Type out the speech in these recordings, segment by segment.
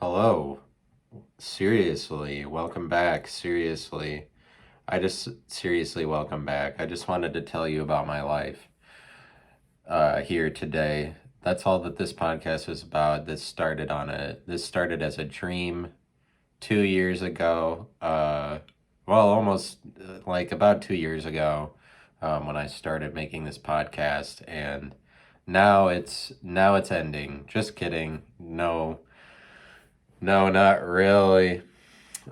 Hello. Seriously, welcome back. Seriously welcome back. I just wanted to tell you about my life here today. That's all that this podcast is about. This started as a dream 2 years ago. Well, almost like about 2 years ago, when I started making this podcast, and now it's ending. Just kidding. No, no, not really.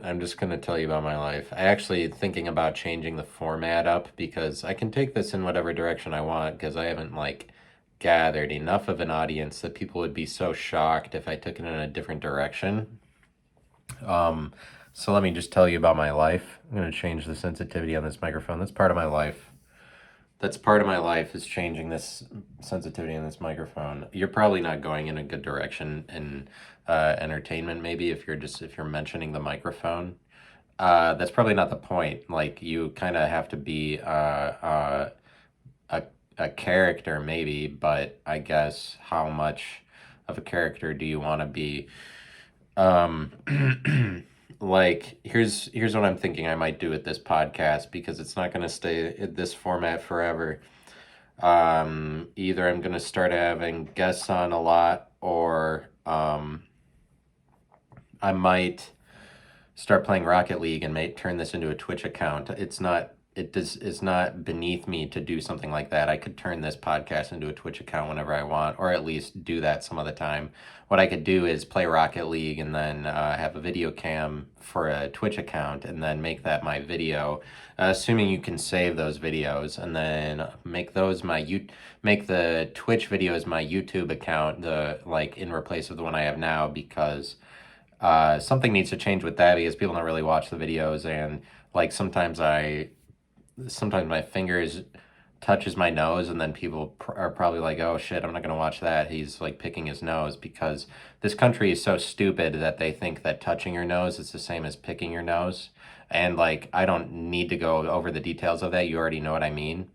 I'm just going to tell you about my life. I actually thinking about changing the format up because I can take this in whatever direction I want because I haven't gathered enough of an audience that people would be so shocked if I took it in a different direction. Um, so let me just tell you about my life. I'm going to change the sensitivity on this microphone. That's part of my life. That's part of my life is changing this sensitivity on this microphone. You're probably not going in a good direction in entertainment, maybe if you're mentioning the microphone. That's probably not the point. Like you kind of have to be a a character, maybe, but I guess how much of a character do you want to be? Um, here's what I'm thinking I might do with this podcast because it's not going to stay in this format forever. Either I'm going to start having guests on a lot, or I might start playing Rocket League and may turn this into a Twitch account. It's not beneath me to do something like that. I could turn this podcast into a Twitch account whenever I want, or at least do that some of the time. What I could do is play Rocket League and then have a video cam for a Twitch account and then make that my video, assuming you can save those videos, and then make the Twitch videos my YouTube account, in replace of the one I have now, because something needs to change with that because people don't really watch the videos, and sometimes my fingers touches my nose, and then people are probably like, oh shit, I'm not going to watch that, he's like picking his nose, because this country is so stupid that they think that touching your nose is the same as picking your nose. And like, I don't need to go over the details of that, you already know what I mean.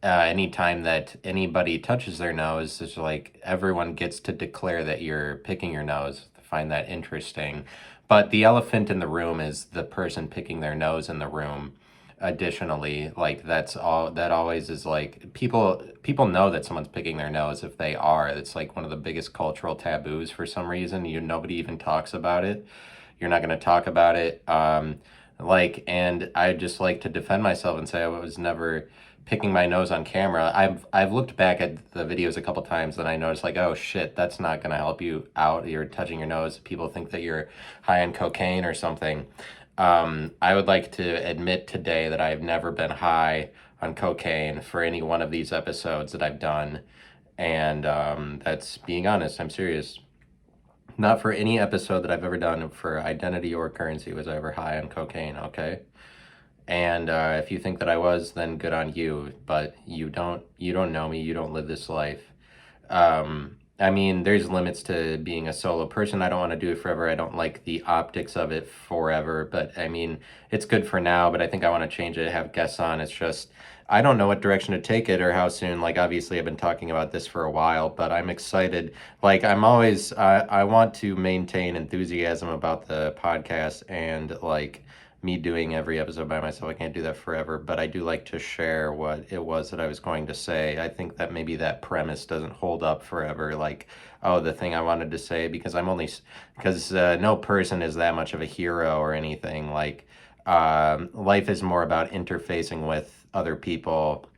Anytime that anybody touches their nose, it's like everyone gets to declare that you're picking your nose. I find that interesting. But the elephant in the room is the person picking their nose in the room. Additionally, like that's all that always is, like people know that someone's picking their nose if they are. It's like one of the biggest cultural taboos for some reason. Nobody even talks about it. You're not going to talk about it. And I just like to defend myself and say I was never picking my nose on camera. I've looked back at the videos a couple times and I noticed, like, oh shit, that's not gonna help you out. You're touching your nose. People think that you're high on cocaine or something. I would like to admit today that I've never been high on cocaine for any one of these episodes that I've done. And that's being honest. I'm serious. Not for any episode that I've ever done for Identity or Currency was I ever high on cocaine, okay? And if you think that I was, then good on you. But you don't know me. You don't live this life. I mean, there's limits to being a solo person. I don't want to do it forever. I don't like the optics of it forever. But I mean, it's good for now. But I think I want to change it, have guests on. It's just, I don't know what direction to take it or how soon. Like, obviously, I've been talking about this for a while, but I'm excited. Like, I want to maintain enthusiasm about the podcast, and like, me doing every episode by myself. I can't do that forever, but I do like to share what it was that I was going to say. I think that maybe that premise doesn't hold up forever. Like, oh, the thing I wanted to say, because no person is that much of a hero or anything. Like, life is more about interfacing with other people,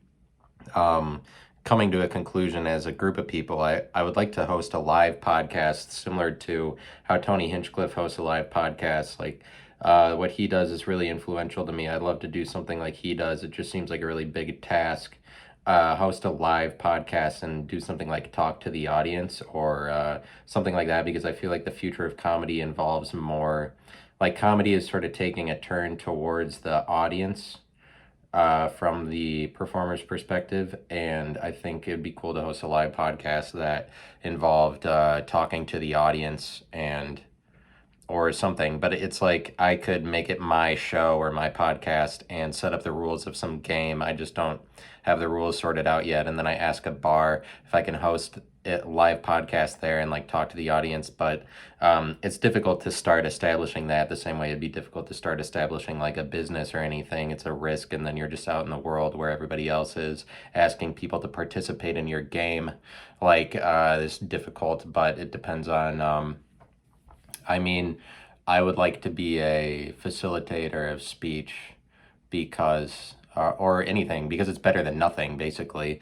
um, coming to a conclusion as a group of people. I would like to host a live podcast similar to how Tony Hinchcliffe hosts a live podcast. What he does is really influential to me. I'd love to do something like he does. It just seems like a really big task. Host a live podcast and do something like talk to the audience, or something like that, because I feel like the future of comedy involves more, like, comedy is sort of taking a turn towards the audience, from the performer's perspective. And I think it'd be cool to host a live podcast that involved talking to the audience and or something. But it's like I could make it my show or my podcast and set up the rules of some game. I just don't have the rules sorted out yet. And then I ask a bar if I can host live podcast there and like talk to the audience, but it's difficult to start establishing that the same way it'd be difficult to start establishing like a business or anything. It's a risk, and then you're just out in the world where everybody else is asking people to participate in your game. Like it's difficult, but it depends on I mean, I would like to be a facilitator of speech because, or anything, because it's better than nothing, basically.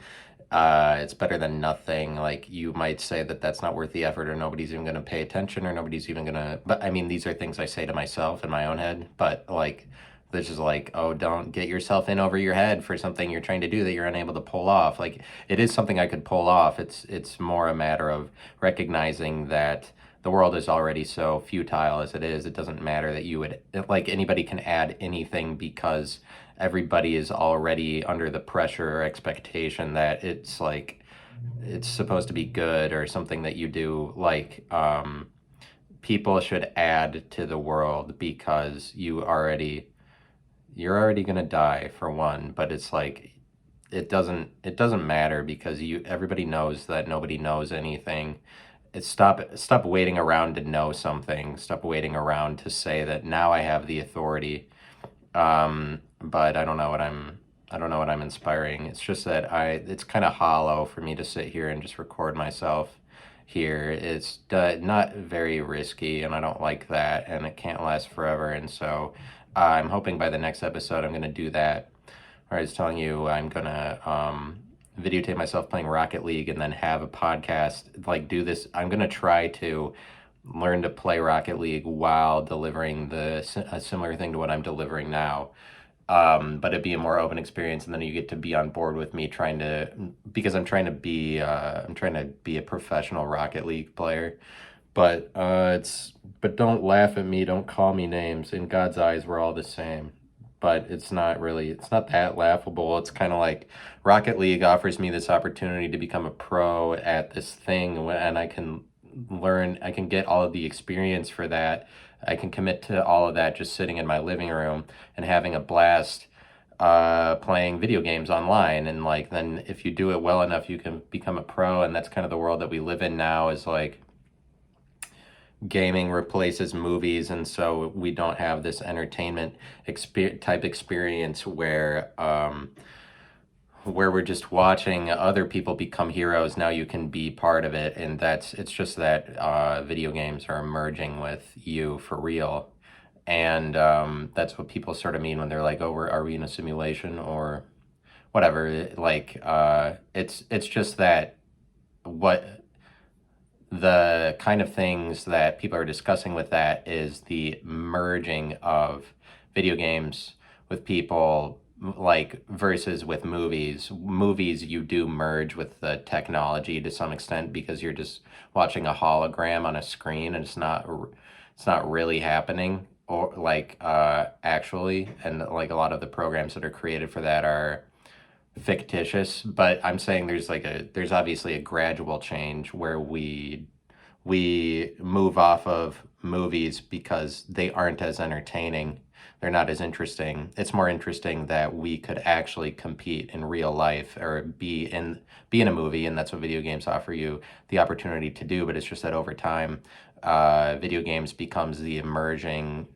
It's better than nothing. Like, you might say that that's not worth the effort, or nobody's even going to pay attention, or nobody's even going to, but I mean, these are things I say to myself in my own head, but like, this is like, oh, don't get yourself in over your head for something you're trying to do that you're unable to pull off. Like, it is something I could pull off. It's more a matter of recognizing that the world is already so futile as it is. It doesn't matter that you would, like, anybody can add anything because everybody is already under the pressure or expectation that it's like, it's supposed to be good or something that you do. Like, people should add to the world because you're already going to die, for one, but it's like, it doesn't matter because everybody knows that nobody knows anything. It's stop waiting around to know something. Stop waiting around to say that now I have the authority. But I don't know what I'm inspiring. It's just that it's kind of hollow for me to sit here and just record myself here. It's not very risky, and I don't like that, and it can't last forever. And so I'm hoping by the next episode I'm going to do that. Where I was telling you I'm going to videotape myself playing Rocket League and then have a podcast, like do this. I'm going to try to learn to play Rocket League while delivering a similar thing to what I'm delivering now. But it'd be a more open experience, and then you get to be on board with me because I'm trying to be a professional Rocket League player. But but don't laugh at me, don't call me names. In God's eyes, we're all the same. But it's not that laughable. It's kind of like Rocket League offers me this opportunity to become a pro at this thing, and I can get all of the experience for that. I can commit to all of that just sitting in my living room and having a blast playing video games online. And like, then if you do it well enough, you can become a pro. And that's kind of the world that we live in now, is like, gaming replaces movies, and so we don't have this entertainment type experience where we're just watching other people become heroes. Now you can be part of it, and it's just that video games are merging with you for real. And that's what people sort of mean when they're like, oh, are we in a simulation or whatever. Like it's just that what the kind of things that people are discussing with that is the merging of video games with people, like, versus with movies. Movies, you do merge with the technology to some extent because you're just watching a hologram on a screen, and it's not really happening, or like actually. And like a lot of the programs that are created for that are fictitious. But I'm saying there's obviously a gradual change where we move off of movies because they aren't as entertaining. They're not as interesting. It's more interesting that we could actually compete in real life or be in a movie, and that's what video games offer you the opportunity to do. But it's just that over time, video games becomes the emerging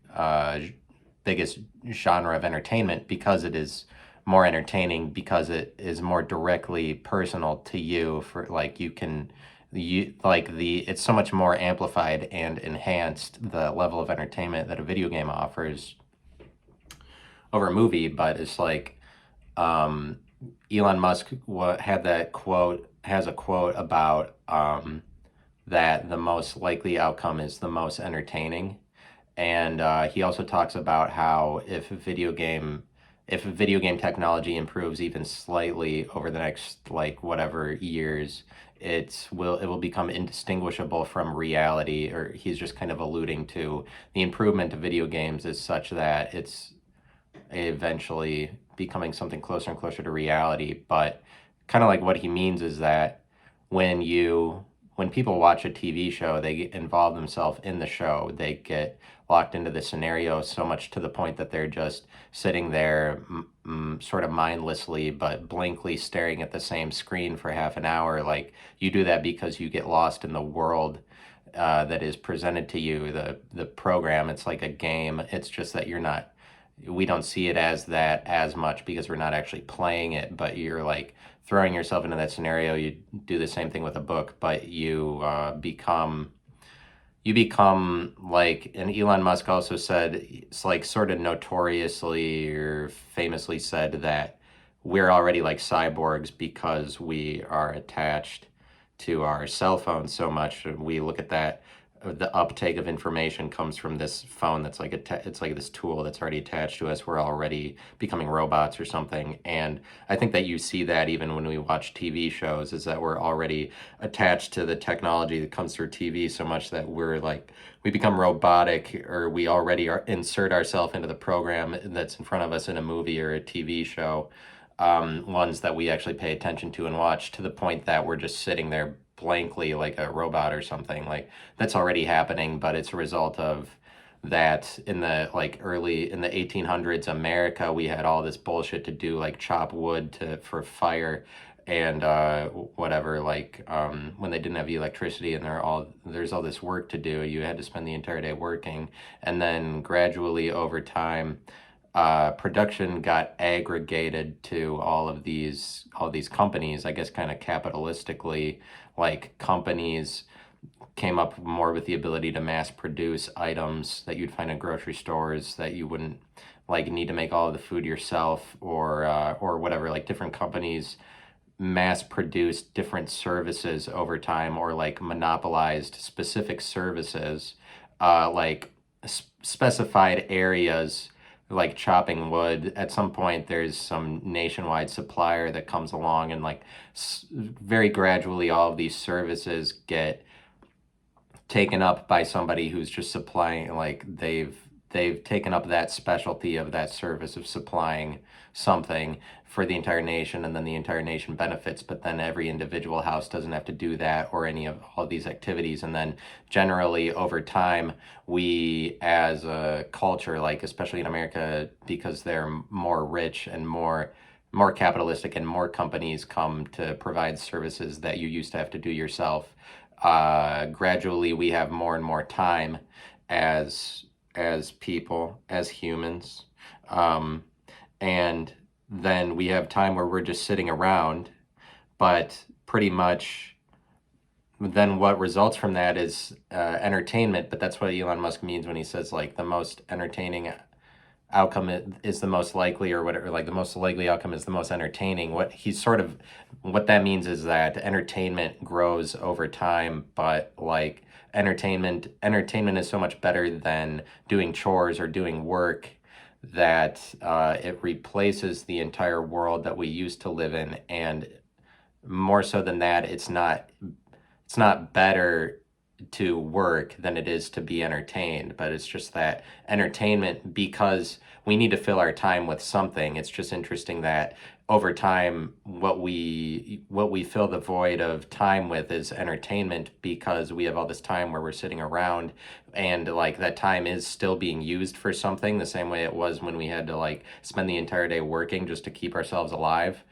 biggest genre of entertainment because it is more entertaining, because it is more directly personal to you. For like, it's so much more amplified and enhanced, the level of entertainment that a video game offers over a movie. But it's like Elon Musk has a quote about that the most likely outcome is the most entertaining. And he also talks about how if video game technology improves even slightly over the next, like, whatever years, it will become indistinguishable from reality. Or he's just kind of alluding to the improvement of video games is such that it's eventually becoming something closer and closer to reality. But kind of like what he means is that when you when people watch a TV show, they involve themselves in the show. They get locked into the scenario so much to the point that they're just sitting there sort of mindlessly but blankly staring at the same screen for half an hour. Like, you do that because you get lost in the world that is presented to you, the program. It's like a game. It's just that we don't see it as that as much because we're not actually playing it, but you're like throwing yourself into that scenario. You do the same thing with a book, but you become like, and Elon Musk also said, it's like sort of notoriously or famously said that we're already like cyborgs because we are attached to our cell phones so much. We look at that, the uptake of information comes from this phone that's like it's like this tool that's already attached to us. We're already becoming robots or something. And I think that you see that even when we watch TV shows, is that we're already attached to the technology that comes through TV so much that we become robotic, or we already insert ourselves into the program that's in front of us in a movie or a TV show, ones that we actually pay attention to and watch, to the point that we're just sitting there blankly like a robot or something. Like, that's already happening, but it's a result of that. In the early in the 1800s America, we had all this bullshit to do, like chop wood for fire and whatever, when they didn't have electricity, and there's all this work to do. You had to spend the entire day working, and then gradually over time production got aggregated to all these companies, I guess, kind of capitalistically. Like, companies came up more with the ability to mass produce items that you'd find in grocery stores, that you wouldn't need to make all of the food yourself, or whatever. Like, different companies mass produced different services over time, or like monopolized specific services, specified areas, like chopping wood. At some point there's some nationwide supplier that comes along, and very gradually all of these services get taken up by somebody who's just supplying, like they've taken up that specialty of that service of supplying something for the entire nation, and then the entire nation benefits. But then every individual house doesn't have to do that, or any of all these activities. And then generally over time, we as a culture, like especially in America, because they're more rich and more capitalistic, and more companies come to provide services that you used to have to do yourself, gradually we have more and more time as people, as humans, and then we have time where we're just sitting around. But pretty much then what results from that is entertainment. But that's what Elon Musk means when he says, like, the most entertaining outcome is the most likely, or whatever. Like, the most likely outcome is the most entertaining. What that means is that entertainment grows over time, but like entertainment is so much better than doing chores or doing work, that it replaces the entire world that we used to live in. And more so than that, it's not better to work than it is to be entertained, but it's just that entertainment, because we need to fill our time with something. It's just interesting that over time, what we fill the void of time with is entertainment, because we have all this time where we're sitting around, and like that time is still being used for something, the same way it was when we had to like spend the entire day working just to keep ourselves alive.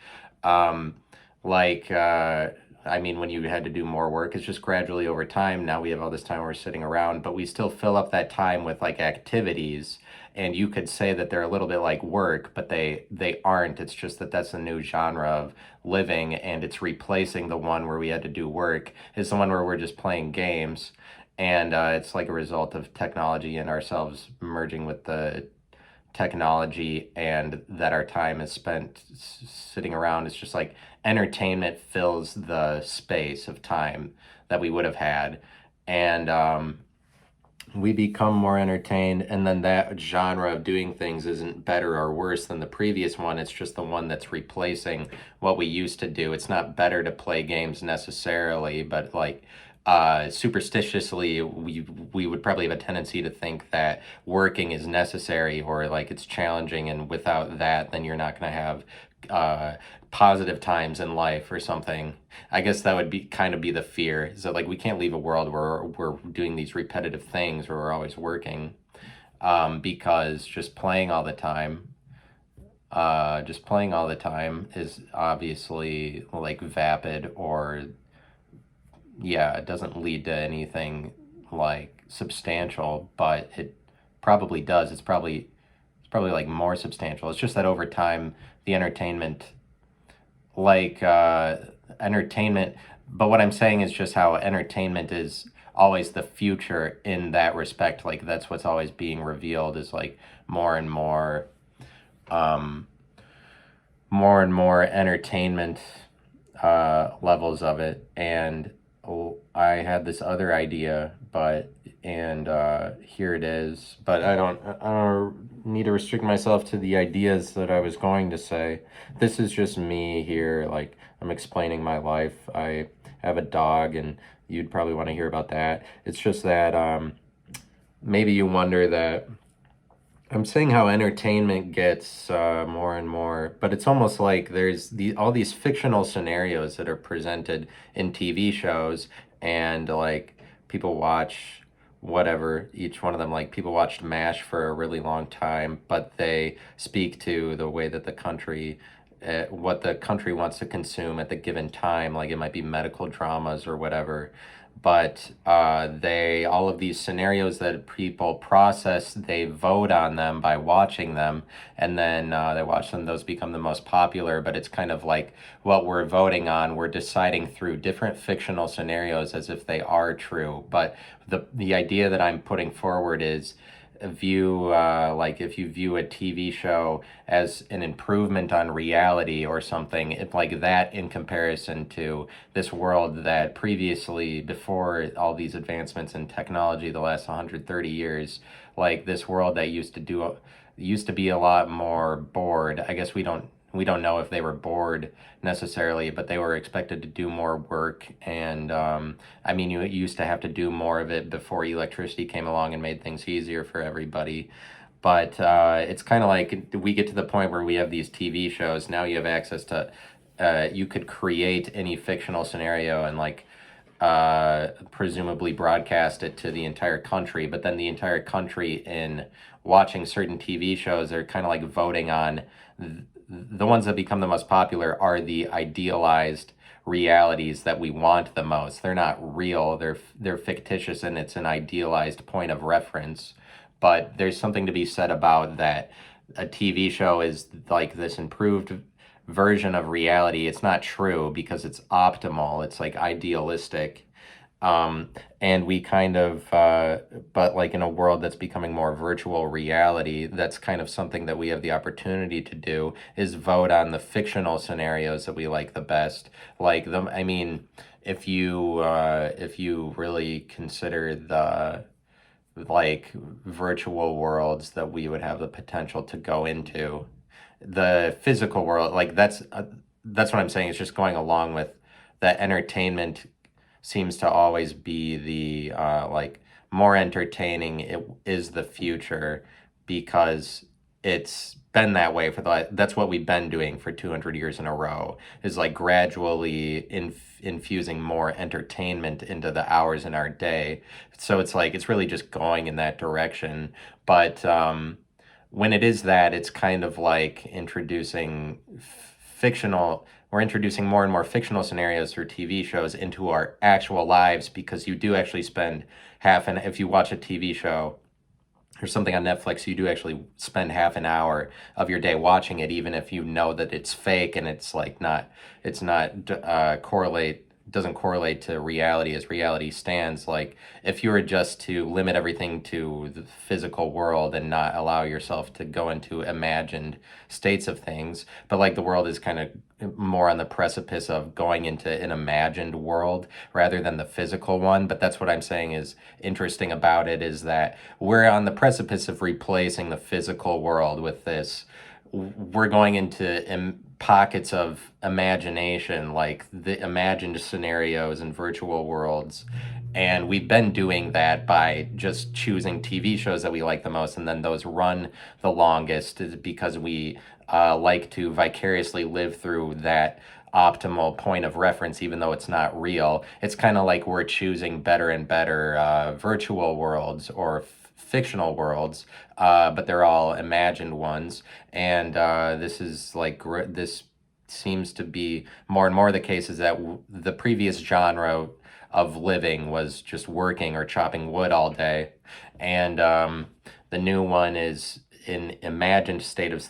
I mean, when you had to do more work, it's just gradually over time. Now we have all this time where we're sitting around, but we still fill up that time with like activities. And you could say that they're a little bit like work, but they aren't. It's just that that's a new genre of living, and it's replacing the one where we had to do work. It's the one where we're just playing games. And it's like a result of technology and ourselves merging with the technology, and that our time is spent sitting around. It's just like entertainment fills the space of time that we would have had, and we become more entertained. And then that genre of doing things isn't better or worse than the previous one. It's just the one that's replacing what we used to do. It's not better to play games necessarily, but like superstitiously, we would probably have a tendency to think that working is necessary, or like it's challenging, and without that, then you're not going to have positive times in life or something. I guess that would be the fear, is that like we can't leave a world where we're doing these repetitive things where we're always working, because just playing all the time is obviously like vapid, or yeah, it doesn't lead to anything like substantial, but it probably does. It's probably like more substantial. It's just that over time, the like uh, entertainment. But what I'm saying is just how entertainment is always the future in that respect. Like that's what's always being revealed, is like more and more, um, more and more entertainment levels of it. And I had this other idea, but and here it is. But I don't need to restrict myself to the ideas that I was going to say. This is just me here, like I'm explaining my life. I have a dog, and you'd probably want to hear about that. It's just that maybe you wonder that I'm saying how entertainment gets more and more, but it's almost like there's all these fictional scenarios that are presented in TV shows, and like people watch whatever, each one of them, like people watched MASH for a really long time, but they speak to the way that what the country wants to consume at the given time. Like it might be medical dramas or whatever, but all of these scenarios that people process, they vote on them by watching them, and then they watch them, those become the most popular. But it's kind of like what we're voting on, we're deciding through different fictional scenarios as if they are true. But the idea that I'm putting forward is like if you view a TV show as an improvement on reality or something, it, like that, in comparison to this world that previously, before all these advancements in technology the last 130 years, like this world that used to be a lot more bored. I guess we don't know if they were bored necessarily, but they were expected to do more work. And I mean, you used to have to do more of it before electricity came along and made things easier for everybody. But it's kind of like we get to the point where we have these TV shows. Now you have access to, you could create any fictional scenario and like presumably broadcast it to the entire country. But then the entire country, in watching certain TV shows, are kind of like voting on the ones that become the most popular are the idealized realities that we want the most. They're not real. They're fictitious, and it's an idealized point of reference. But there's something to be said about that. A TV show is like this improved version of reality. It's not true because it's optimal. It's like idealistic. And we kind of, but like in a world that's becoming more virtual reality, that's kind of something that we have the opportunity to do, is vote on the fictional scenarios that we like the best. Like them, I mean, if you really consider the like virtual worlds that we would have the potential to go into, the physical world, like that's what I'm saying. It's just going along with that entertainment seems to always be the like more entertaining. It is the future because it's been that way that's what we've been doing for 200 years in a row, is like gradually infusing more entertainment into the hours in our day. So it's like it's really just going in that direction. But when it is that, it's kind of like we're introducing more and more fictional scenarios through TV shows into our actual lives, because you do actually spend if you watch a TV show or something on Netflix, you do actually spend half an hour of your day watching it, even if you know that it's fake and it's not doesn't correlate to reality as reality stands. Like if you were just to limit everything to the physical world and not allow yourself to go into imagined states of things, but like the world is kind of more on the precipice of going into an imagined world rather than the physical one. But that's what I'm saying is interesting about it, is that we're on the precipice of replacing the physical world with this. We're going into pockets of imagination, like the imagined scenarios and virtual worlds. And we've been doing that by just choosing TV shows that we like the most, and then those run the longest because we like to vicariously live through that optimal point of reference, even though it's not real. It's kind of like we're choosing better and better virtual worlds or fictional worlds, but they're all imagined ones. And this is like this seems to be more and more the case, is that the previous genre of living was just working or chopping wood all day, and the new one is an imagined state of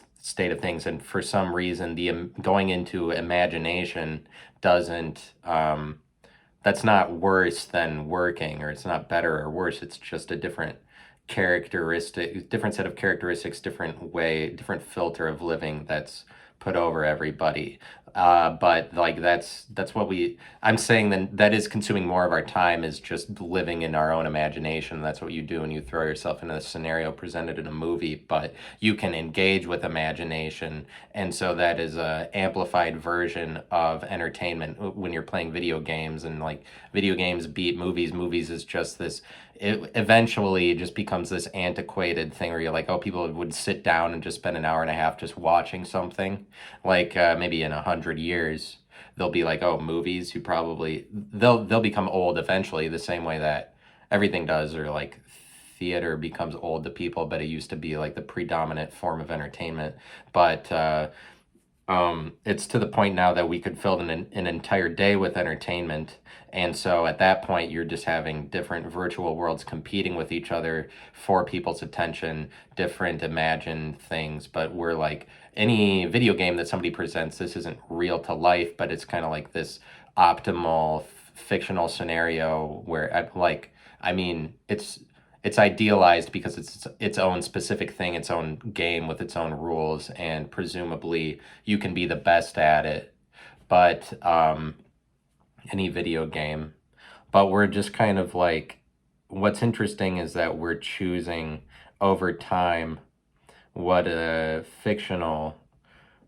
things. And for some reason, the going into imagination doesn't that's not worse than working, or it's not better or worse. It's just a different set of characteristics, different filter of living that's put over everybody. But like that's what I'm saying, that is consuming more of our time, is just living in our own imagination. That's what you do when you throw yourself into a scenario presented in a movie, but you can engage with imagination. And so that is a amplified version of entertainment when you're playing video games. And like video games beat movies is just this, it eventually just becomes this antiquated thing where you're like, oh, people would sit down and just spend an hour and a half just watching something. Like maybe in 100 years, they'll be like, oh, movies. They'll become old eventually, the same way that everything does, or like theater becomes old to people, but it used to be like the predominant form of entertainment. But it's to the point now that we could fill an entire day with entertainment. And so at that point, you're just having different virtual worlds competing with each other for people's attention, different imagined things. But we're like, any video game that somebody presents, this isn't real to life, but it's kind of like this optimal fictional scenario where, like, I mean, it's idealized because it's its own specific thing, its own game with its own rules, and presumably you can be the best at it. But any video game. But we're just kind of like, what's interesting is that we're choosing over time what fictional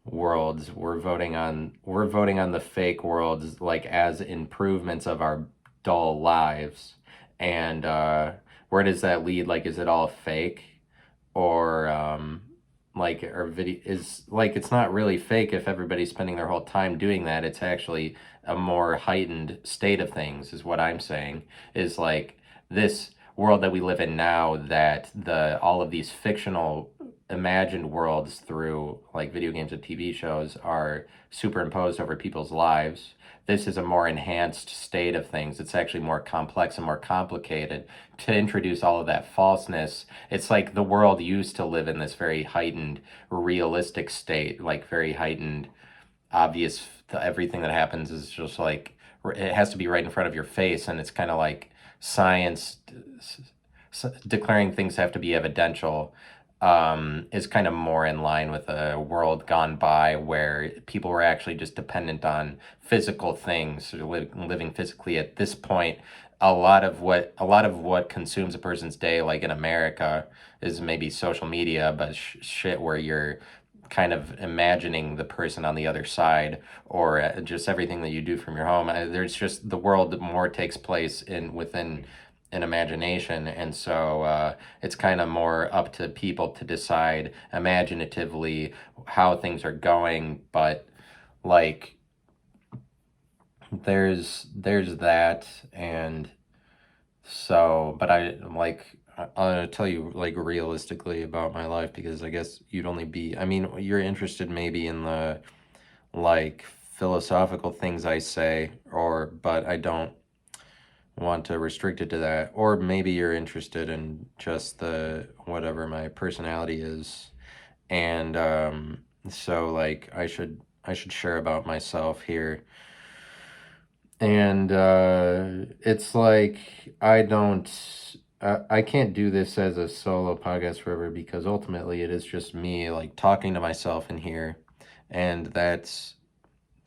worlds we're voting on the fake worlds, like as improvements of our dull lives. And where does that lead? Like, is it all fake? Or like, or video is like, it's not really fake if everybody's spending their whole time doing that. It's actually a more heightened state of things, is what I'm saying. Is like this world that we live in now, that the all of these fictional imagined worlds through like video games and TV shows are superimposed over people's lives. This is a more enhanced state of things. It's actually more complex and more complicated to introduce all of that falseness. It's like the world used to live in this very heightened, realistic state, like very heightened, obvious. Everything that happens is just like, it has to be right in front of your face. And it's kind of like science declaring things have to be evidential, is kind of more in line with a world gone by where people were actually just dependent on physical things, living physically. At this point, a lot of what consumes a person's day, like in America, is maybe social media, but shit where you're kind of imagining the person on the other side, or just everything that you do from your home. There's just, the world more takes place within an imagination. And so it's kind of more up to people to decide imaginatively how things are going. But like, there's that. And so, but I'll tell you like realistically about my life, because I guess I mean, you're interested maybe in the like philosophical things I say, but I don't want to restrict it to that. Or maybe you're interested in just the whatever my personality is. And so like, I should share about myself here. And it's like, I can't do this as a solo podcast forever, because ultimately it is just me like talking to myself in here. And that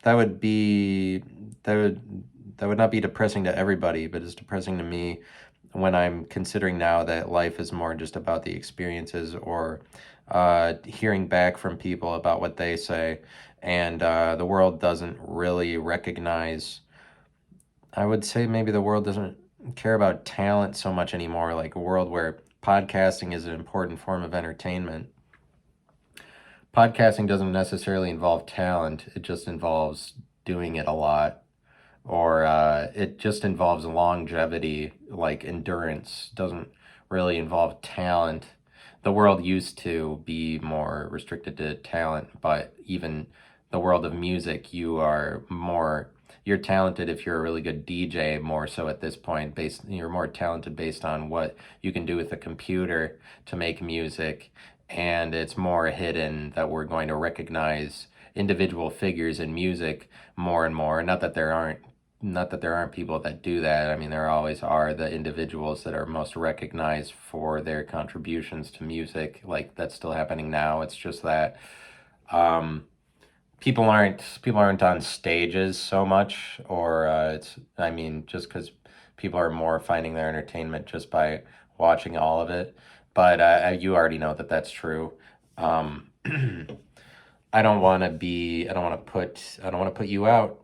would be that would not be depressing to everybody, but it's depressing to me when I'm considering now that life is more just about the experiences, or hearing back from people about what they say. And the world doesn't really recognize, I would say maybe the world doesn't care about talent so much anymore, like a world where podcasting is an important form of entertainment. podcasting doesn't necessarily involve talent. It just involves doing it a lot, or it just involves longevity, like endurance. Doesn't really involve talent. The world used to be more restricted to talent, but even the world of music, you're talented if you're a really good DJ, more so at this point. You're more talented based on what you can do with a computer to make music, and it's more hidden that we're going to recognize individual figures in music more and more. Not that there aren't people that do that. I mean, there always are the individuals that are most recognized for their contributions to music. Like, that's still happening now. It's just that um, people aren't on stages so much, or I mean, just because people are more finding their entertainment just by watching all of it. But you already know that that's true. Um, I don't want to put you out.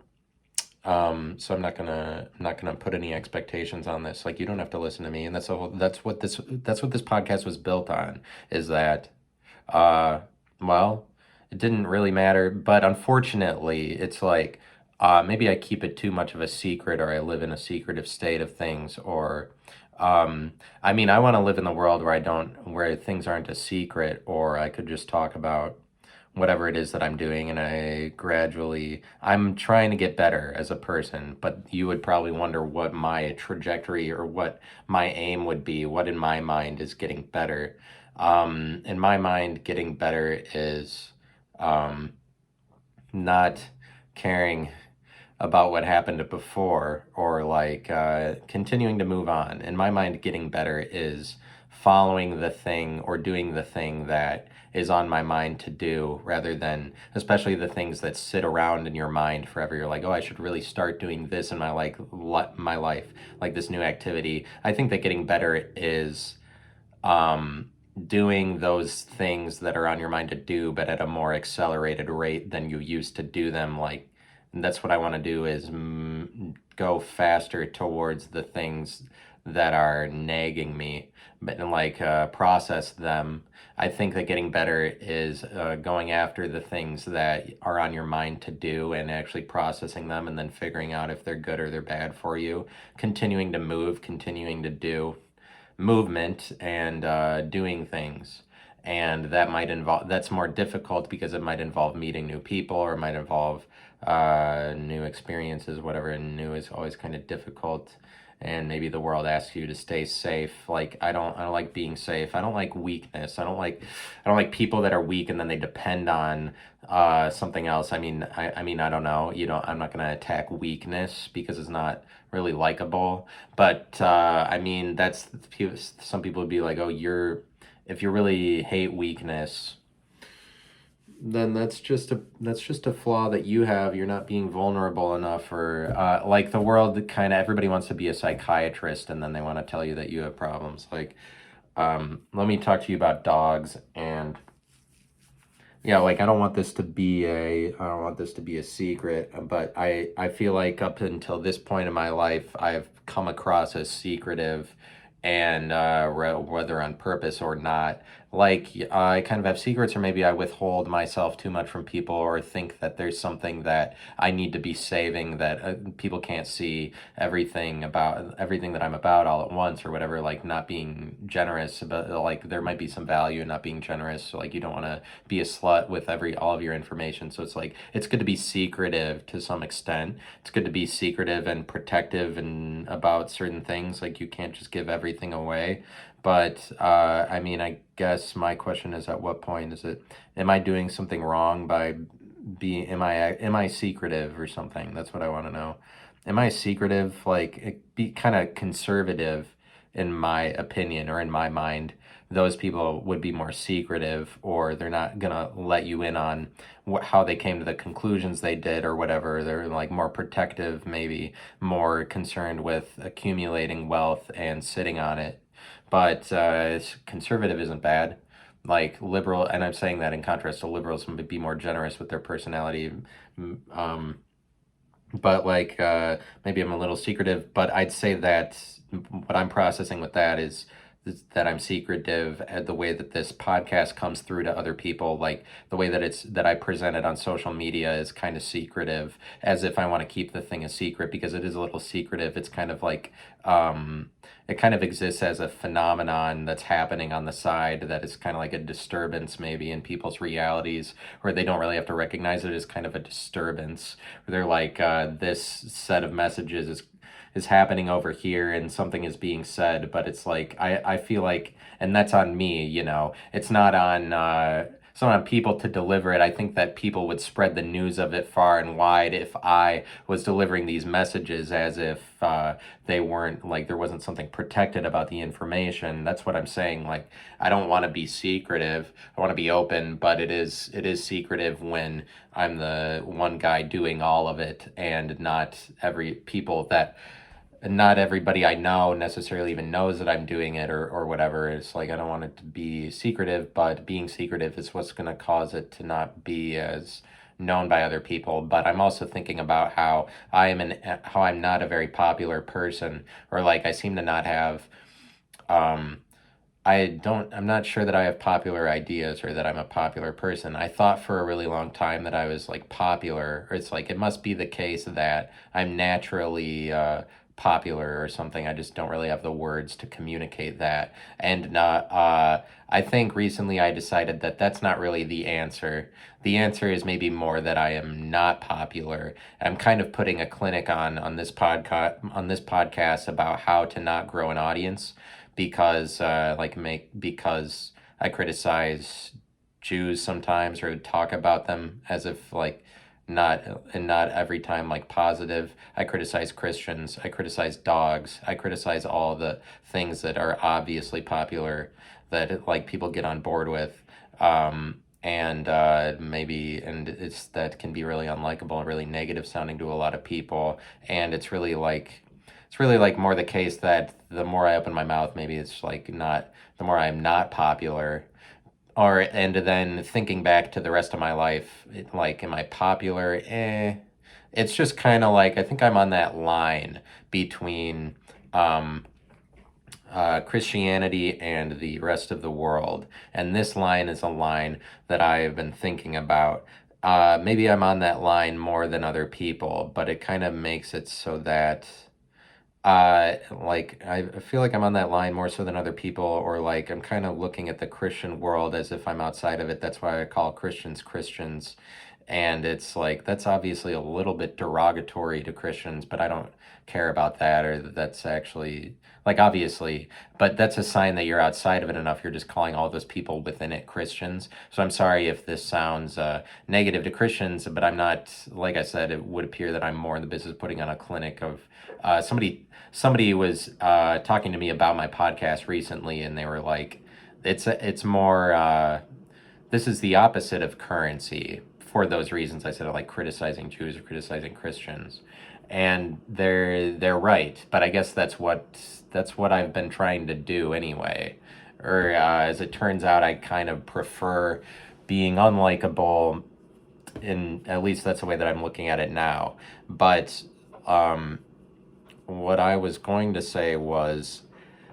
So I'm not gonna put any expectations on this. Like, you don't have to listen to me, and that's what this podcast was built on, is that uh well, it didn't really matter, but unfortunately, it's like maybe I keep it too much of a secret, or I live in a secretive state of things, or I mean, I want to live in the world where things aren't a secret, or I could just talk about whatever it is that I'm doing, and I'm trying to get better as a person, but you would probably wonder what my trajectory or what my aim would be. What in my mind is getting better? In my mind, getting better is um, not caring about what happened before, or like continuing to move on. In my mind, getting better is following the thing or doing the thing that is on my mind to do, rather than, especially the things that sit around in your mind forever. You're like, oh, I should really start doing this in my life, like this new activity. I think that getting better is um, doing those things that are on your mind to do, but at a more accelerated rate than you used to do them. Like, that's what I want to do, is go faster towards the things that are nagging me, but like process them. I think that getting better is going after the things that are on your mind to do and actually processing them, and then figuring out if they're good or they're bad for you. Continuing to move, continuing to do movement, and doing things. And that's more difficult because it might involve meeting new people, or it might involve new experiences, whatever. And new is always kind of difficult. And maybe the world asks you to stay safe. Like, I don't like being safe. I don't like weakness. I don't like people that are weak and then they depend on something else. I mean, I don't know. I'm not gonna attack weakness because it's not really likable. But I mean, some people would be like, oh, if you really hate weakness, then that's just a flaw that you have. You're not being vulnerable enough, or like, the world kind of, everybody wants to be a psychiatrist, and then they want to tell you that you have problems. Like, let me talk to you about dogs. And yeah, like, I don't want this to be a secret, but I feel like up until this point in my life, I've come across as secretive, and whether on purpose or not. Like, I kind of have secrets, or maybe I withhold myself too much from people, or think that there's something that I need to be saving, that people can't see everything that I'm about all at once, or whatever. Like, not being generous, but like, there might be some value in not being generous. So, like, you don't want to be a slut with all of your information. So it's like, it's good to be secretive to some extent. It's good to be secretive and protective and about certain things. Like, you can't just give everything away. But I mean, I guess my question is, at what point am I doing something wrong by am I secretive or something? That's what I want to know. Am I secretive? Like, be kind of conservative, in my opinion, or in my mind. Those people would be more secretive, or they're not gonna let you in on how they came to the conclusions they did, or whatever. They're like more protective, maybe more concerned with accumulating wealth and sitting on it. But conservative isn't bad. Like, liberal, and I'm saying that in contrast to liberals, might be more generous with their personality. But like, maybe I'm a little secretive, but I'd say that what I'm processing with that is that I'm secretive, the way that this podcast comes through to other people, like the way that I present it on social media is kind of secretive, as if I want to keep the thing a secret because it is a little secretive. It's kind of like it kind of exists as a phenomenon that's happening on the side that is kind of like a disturbance maybe in people's realities, where they don't really have to recognize it as kind of a disturbance. Where they're like, this set of messages is happening over here and something is being said, but it's like I feel like, and that's on me, it's not on it's not on people to deliver it. I think that people would spread the news of it far and wide if I was delivering these messages as if they weren't, like, there wasn't something protected about the information. That's what I'm saying. Like, I don't want to be secretive. I want to be open, but it is secretive when I'm the one guy doing all of it, and not everybody I know necessarily even knows that I'm doing it, or whatever. It's like, I don't want it to be secretive, but being secretive is what's going to cause it to not be as known by other people. But I'm also thinking about how I'm not a very popular person, or like I seem to not have I'm not sure that I have popular ideas or that I'm a popular person. I thought for a really long time that I was like popular, or it's like it must be the case that I'm naturally popular or something. I just don't really have the words to communicate that. And not, I think recently I decided that that's not really the answer. The answer is maybe more that I am not popular. I'm kind of putting a clinic on this podcast about how to not grow an audience, because because I criticize Jews sometimes, or talk about them as if like not every time like positive. I criticize Christians, I criticize dogs, I criticize all the things that are obviously popular that like people get on board with. And it's that can be really unlikable and really negative sounding to a lot of people, and it's really like more the case that the more I open my mouth, maybe it's like not, the more I'm not popular. And then thinking back to the rest of my life, like, am I popular? It's just kind of like, I think I'm on that line between Christianity and the rest of the world. And this line is a line that I have been thinking about. Maybe I'm on that line more than other people, but it kind of makes it so that like I feel like I'm on that line more so than other people, or like I'm kind of looking at the Christian world as if I'm outside of it. That's why I call Christians Christians. And it's like, that's obviously a little bit derogatory to Christians, but I don't care about that, or that's actually, like, obviously, but that's a sign that you're outside of it enough. You're just calling all those people within it Christians. So I'm sorry if this sounds negative to Christians, but I'm not, like I said, it would appear that I'm more in the business of putting on a clinic of somebody was talking to me about my podcast recently, and they were like, it's more this is the opposite of currency, for those reasons I said, like criticizing Jews or criticizing Christians. And they're right, but I guess that's what I've been trying to do anyway. Or as it turns out, I kind of prefer being unlikable, in at least that's the way that I'm looking at it now. But what I was going to say was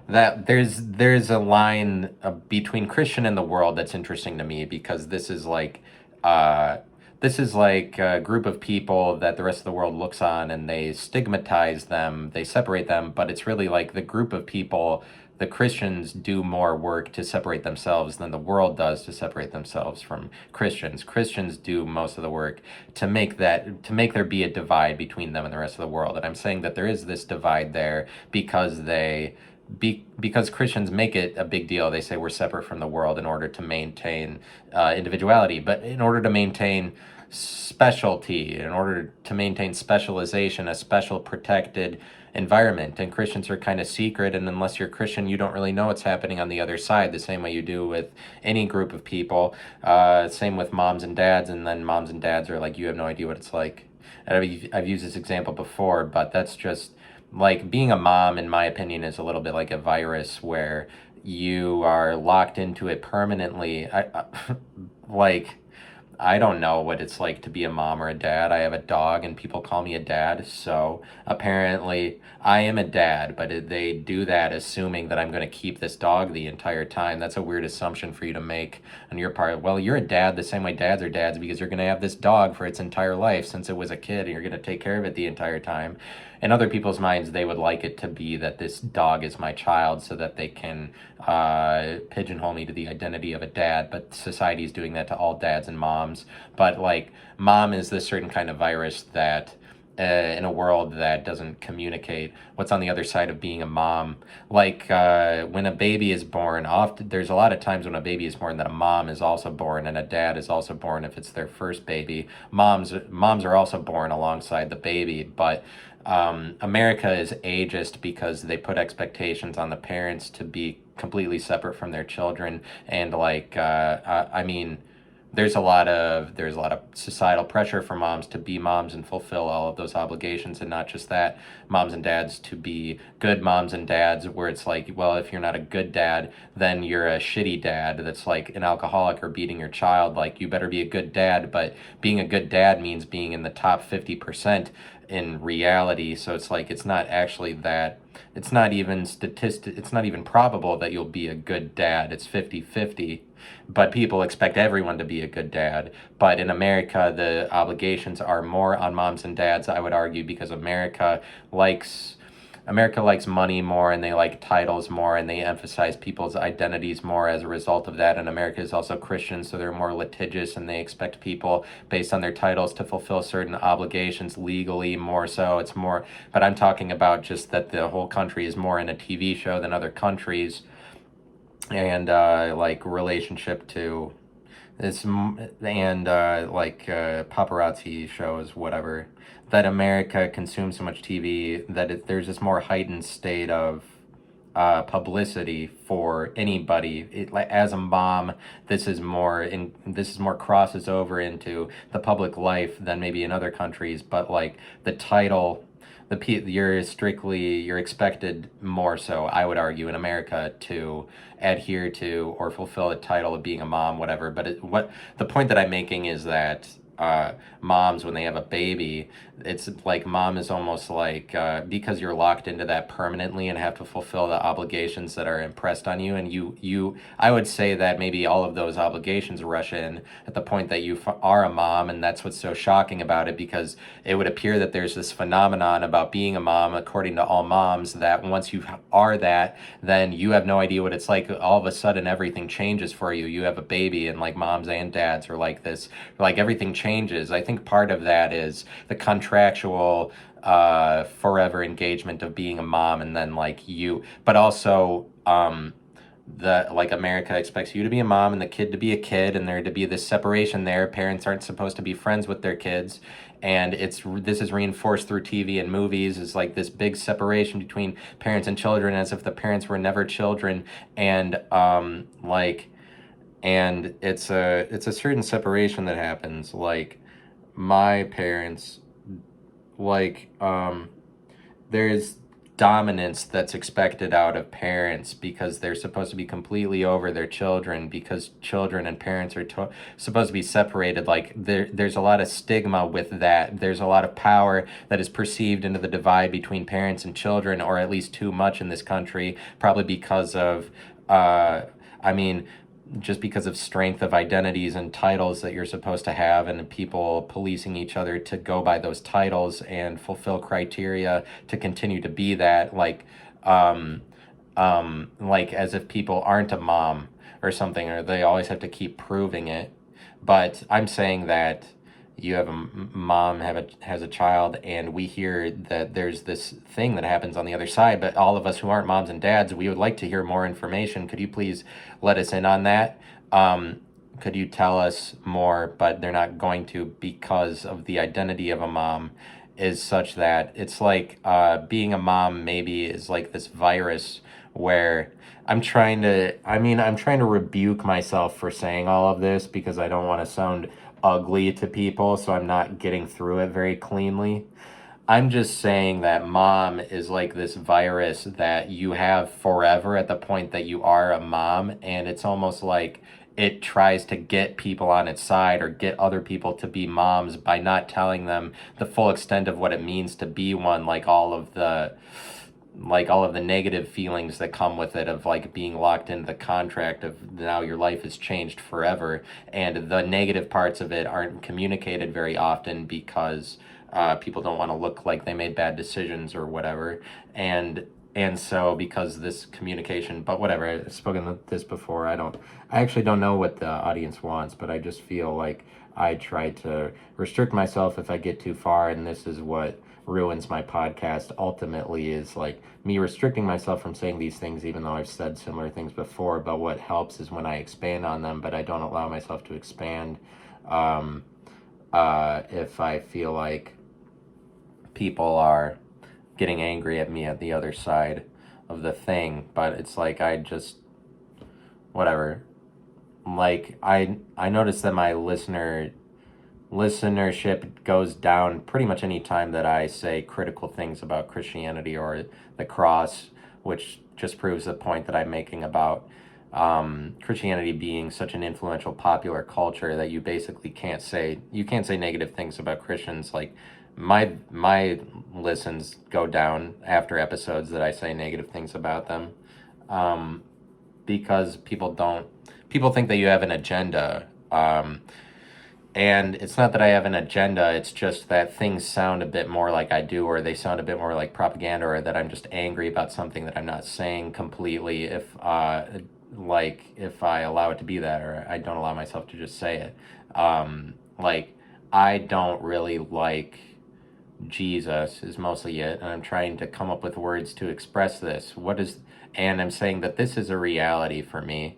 that there's a line between Christian and the world that's interesting to me, because this is like a group of people that the rest of the world looks on and they stigmatize them, they separate them, but it's really like the group of people, the Christians do more work to separate themselves than the world does to separate themselves from Christians. Christians do most of the work to make there be a divide between them and the rest of the world. And I'm saying that there is this divide there because because Christians make it a big deal. They say we're separate from the world in order to maintain individuality, but in order to maintain specialty, in order to maintain specialization, a special protected environment. And Christians are kind of secret, and unless you're Christian, you don't really know what's happening on the other side, the same way you do with any group of people. Same with moms and dads, and then moms and dads are like, you have no idea what it's like. And I've used this example before, but that's just like being a mom, in my opinion, is a little bit like a virus where you are locked into it permanently. Like I don't know what it's like to be a mom or a dad. I have a dog and people call me a dad. So apparently I am a dad, but they do that assuming that I'm going to keep this dog the entire time. That's a weird assumption for you to make on your part. Well, you're a dad the same way dads are dads because you're going to have this dog for its entire life since it was a kid and you're going to take care of it the entire time. In other people's minds, they would like it to be that this dog is my child so that they can pigeonhole me to the identity of a dad. But society is doing that to all dads and moms. But like, mom is this certain kind of virus that in a world that doesn't communicate what's on the other side of being a mom. Like when a baby is born, often there's a lot of times when a baby is born that a mom is also born and a dad is also born if it's their first baby. Moms are also born alongside the baby, but America is ageist because they put expectations on the parents to be completely separate from their children, and like I mean, there's a lot of societal pressure for moms to be moms and fulfill all of those obligations, and not just that, moms and dads to be good moms and dads, where it's like, well, if you're not a good dad, then you're a shitty dad that's like an alcoholic or beating your child. Like, you better be a good dad, but being a good dad means being in the top 50% in reality. So it's like, it's not actually that, it's not even probable that you'll be a good dad. It's 50-50, but people expect everyone to be a good dad. But in America, the obligations are more on moms and dads, I would argue, because likes America likes money more, and they like titles more, and they emphasize people's identities more as a result of that. And America is also Christian, so they're more litigious, and they expect people based on their titles to fulfill certain obligations legally more so. It's more, but I'm talking about just that the whole country is more in a TV show than other countries, and like relationship to this, and paparazzi shows, whatever, that America consumes so much TV that there's this more heightened state of publicity for anybody. Like, as a mom, this is more crosses over into the public life than maybe in other countries. But like the title, you're expected more so, I would argue, in America to adhere to or fulfill the title of being a mom, whatever. But what the point that I'm making is that moms, when they have a baby, it's like mom is almost like, because you're locked into that permanently and have to fulfill the obligations that are impressed on you, and I would say that maybe all of those obligations rush in at the point that you are a mom, and that's what's so shocking about it, because it would appear that there's this phenomenon about being a mom, according to all moms, that once you are that, then you have no idea what it's like. All of a sudden everything changes for you. You have a baby, and like moms and dads are like this, like everything changes. I think part of that is the contractual forever engagement of being a mom, and then but also the like America expects you to be a mom and the kid to be a kid, and there to be this separation there. Parents aren't supposed to be friends with their kids, and this is reinforced through TV and movies, is like this big separation between parents and children, as if the parents were never children. And it's a certain separation that happens. Like, my parents, like there's dominance that's expected out of parents because they're supposed to be completely over their children, because children and parents are supposed to be separated. Like, there's a lot of stigma with that. There's a lot of power that is perceived into the divide between parents and children, or at least too much in this country, probably because of just because of strength of identities and titles that you're supposed to have, and people policing each other to go by those titles and fulfill criteria to continue to be that, like as if people aren't a mom or something, or they always have to keep proving it. But I'm saying that you have a mom has a child, and we hear that there's this thing that happens on the other side, but all of us who aren't moms and dads, we would like to hear more information. Could you please let us in on that? Could you tell us more? But they're not going to, because of the identity of a mom is such that it's like being a mom maybe is like this virus where I'm trying to rebuke myself for saying all of this because I don't want to sound ugly to people, so I'm not getting through it very cleanly. I'm just saying that mom is like this virus that you have forever at the point that you are a mom, and it's almost like it tries to get people on its side or get other people to be moms by not telling them the full extent of what it means to be one, like all of the negative feelings that come with it, of like being locked into the contract of now your life has changed forever, and the negative parts of it aren't communicated very often because people don't want to look like they made bad decisions or whatever. And so because this communication, but whatever, I've spoken of this before. I actually don't know what the audience wants, but I just feel like I try to restrict myself if I get too far, and this is what ruins my podcast ultimately, is like me restricting myself from saying these things even though I've said similar things before. But what helps is when I expand on them, but I don't allow myself to expand if I feel like people are getting angry at me at the other side of the thing. But it's like I just whatever, like I notice that my listenership goes down pretty much any time that I say critical things about Christianity or the cross, which just proves the point that I'm making about Christianity being such an influential popular culture that you basically can't say negative things about Christians. Like my listens go down after episodes that I say negative things about them, because people think that you have an agenda. And it's not that I have an agenda, it's just that things sound a bit more like I do, or they sound a bit more like propaganda, or that I'm just angry about something that I'm not saying completely if I allow it to be that, or I don't allow myself to just say it. Like, I don't really like Jesus is mostly it, and I'm trying to come up with words to express this. And I'm saying that this is a reality for me.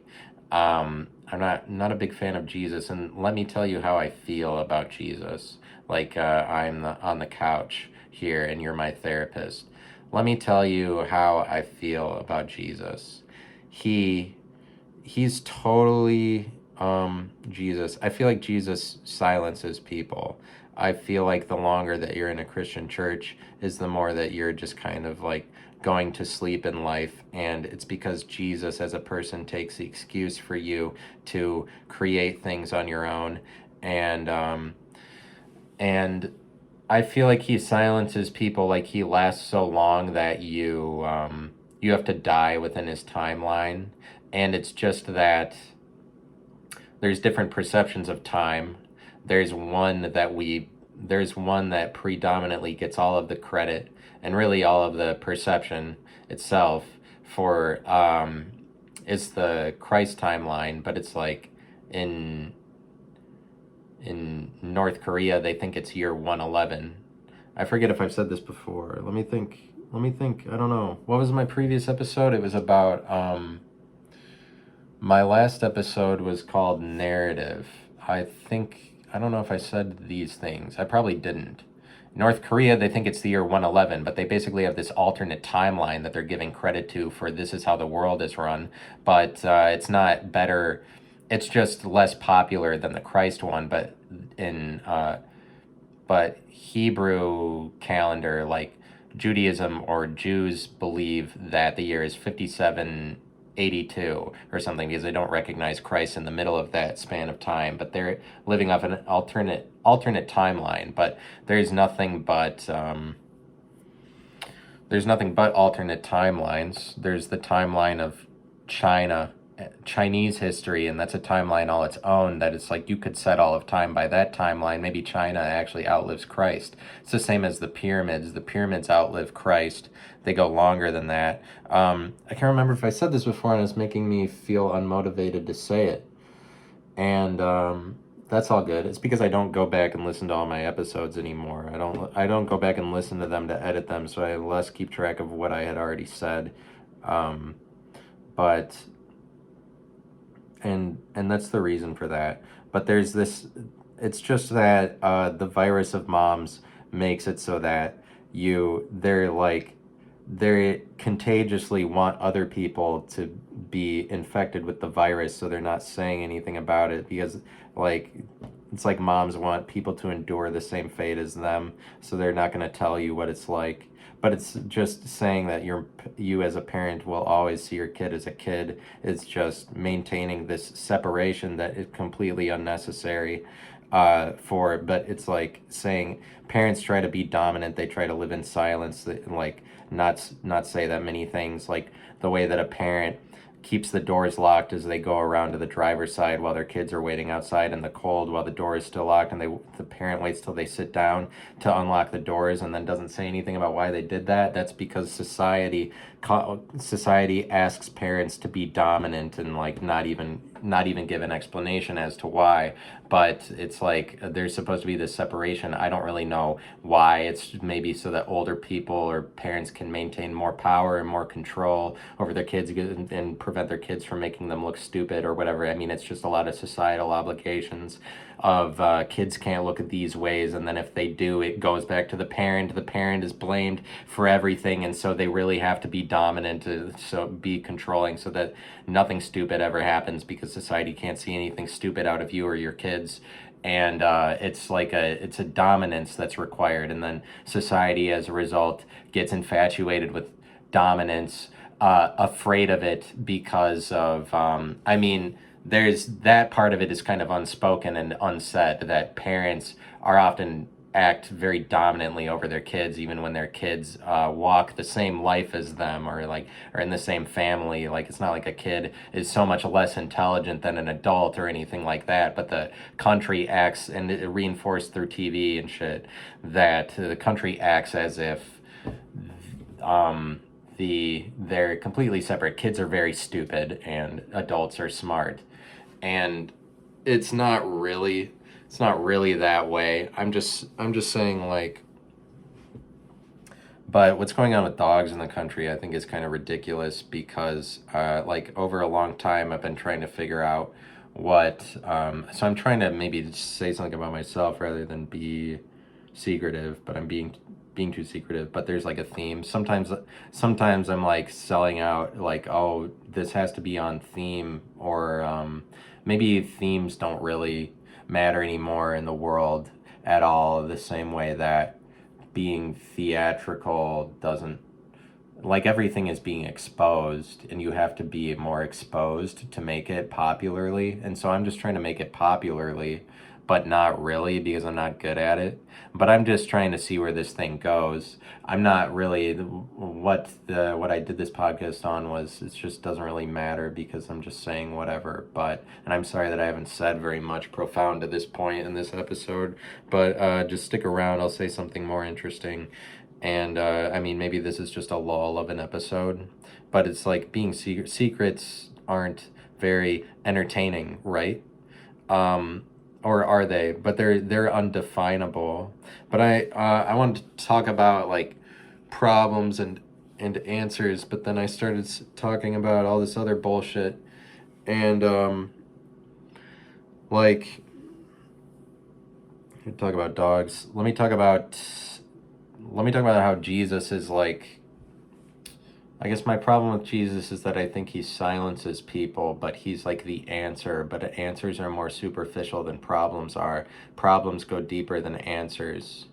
I'm not a big fan of Jesus, and let me tell you how I feel about Jesus. Like I'm on the couch here, and you're my therapist. Let me tell you how I feel about Jesus. He's totally Jesus. I feel like Jesus silences people. I feel like the longer that you're in a Christian church is the more that you're just kind of like going to sleep in life, and it's because Jesus as a person takes the excuse for you to create things on your own. And I feel like he silences people, like he lasts so long that you have to die within his timeline. And it's just that there's different perceptions of time. There's one that predominantly gets all of the credit and really all of the perception itself for it's the Christ timeline, but it's like in North Korea they think it's year 111. I forget if I've said this before. Let me think. I don't know. What was my previous episode? It was about my last episode was called Narrative. I don't know if I said these things. I probably didn't. North Korea, they think it's the year 111, but they basically have this alternate timeline that they're giving credit to for this is how the world is run. But it's not better. It's just less popular than the Christ one. But but Hebrew calendar, like Judaism or Jews, believe that the year is 5782 or something, because they don't recognize Christ in the middle of that span of time, but they're living off an alternate timeline. But there's nothing but alternate timelines. There's the timeline of Chinese history, and that's a timeline all its own, that it's like you could set all of time by that timeline. Maybe China actually outlives Christ. It's the same as the pyramids. The pyramids outlive Christ. They go longer than that. I can't remember if I said this before, and it's making me feel unmotivated to say it. And that's all good. It's because I don't go back and listen to all my episodes anymore. I don't go back and listen to them to edit them, so I less keep track of what I had already said. But that's the reason for that. But there's this, it's just that the virus of moms makes it so that they contagiously want other people to be infected with the virus, so they're not saying anything about it, because like it's like moms want people to endure the same fate as them, so they're not going to tell you what it's like. but it's just saying that you as a parent will always see your kid as a kid. It's just maintaining this separation that is completely unnecessary. But it's like saying parents try to be dominant. They try to live in silence, like not say that many things. Like the way that a parent keeps the doors locked as they go around to the driver's side while their kids are waiting outside in the cold while the door is still locked, and the parent waits till they sit down to unlock the doors and then doesn't say anything about why they did that. That's because society asks parents to be dominant and like not even give an explanation as to why. But it's like there's supposed to be this separation. I don't really know why. It's maybe so that older people or parents can maintain more power and more control over their kids and prevent their kids from making them look stupid or whatever. I mean, it's just a lot of societal obligations of kids can't look at these ways, and then if they do, it goes back to the parent. The parent is blamed for everything, and so they really have to be dominant, so be controlling, so that nothing stupid ever happens, because society can't see anything stupid out of you or your kids. And it's a dominance that's required, and then society as a result gets infatuated with dominance, afraid of it because of there's that part of it is kind of unspoken and unsaid, that parents are often act very dominantly over their kids, even when their kids walk the same life as them, or like are in the same family. Like it's not like a kid is so much less intelligent than an adult or anything like that, but the country acts, and it reinforced through TV and shit, that the country acts as if they're completely separate. Kids are very stupid and adults are smart, and it's not really that way. I'm just saying, like, but what's going on with dogs in the country I think is kind of ridiculous, because like over a long time I've been trying to figure out what so I'm trying to maybe just say something about myself rather than be secretive, but I'm being too secretive. But there's like a theme. Sometimes I'm like selling out, like, oh, this has to be on theme, or maybe themes don't really matter anymore in the world at all, the same way that being theatrical doesn't, like, everything is being exposed and you have to be more exposed to make it popularly. And so I'm just trying to make it popularly, but not really, because I'm not good at it. But I'm just trying to see where this thing goes. I'm not really what I did this podcast on was, it just doesn't really matter, because I'm just saying whatever. But, and I'm sorry that I haven't said very much profound to this point in this episode, but just stick around. I'll say something more interesting. And maybe this is just a lull of an episode, but it's like being secrets aren't very entertaining, right? Or are they? But they're undefinable. But I wanted to talk about like problems and answers, but then I started talking about all this other bullshit, and like, talk about dogs. Let me talk about how Jesus is like, I guess my problem with Jesus is that I think he silences people, but he's like the answer. But answers are more superficial than problems are. Problems go deeper than answers,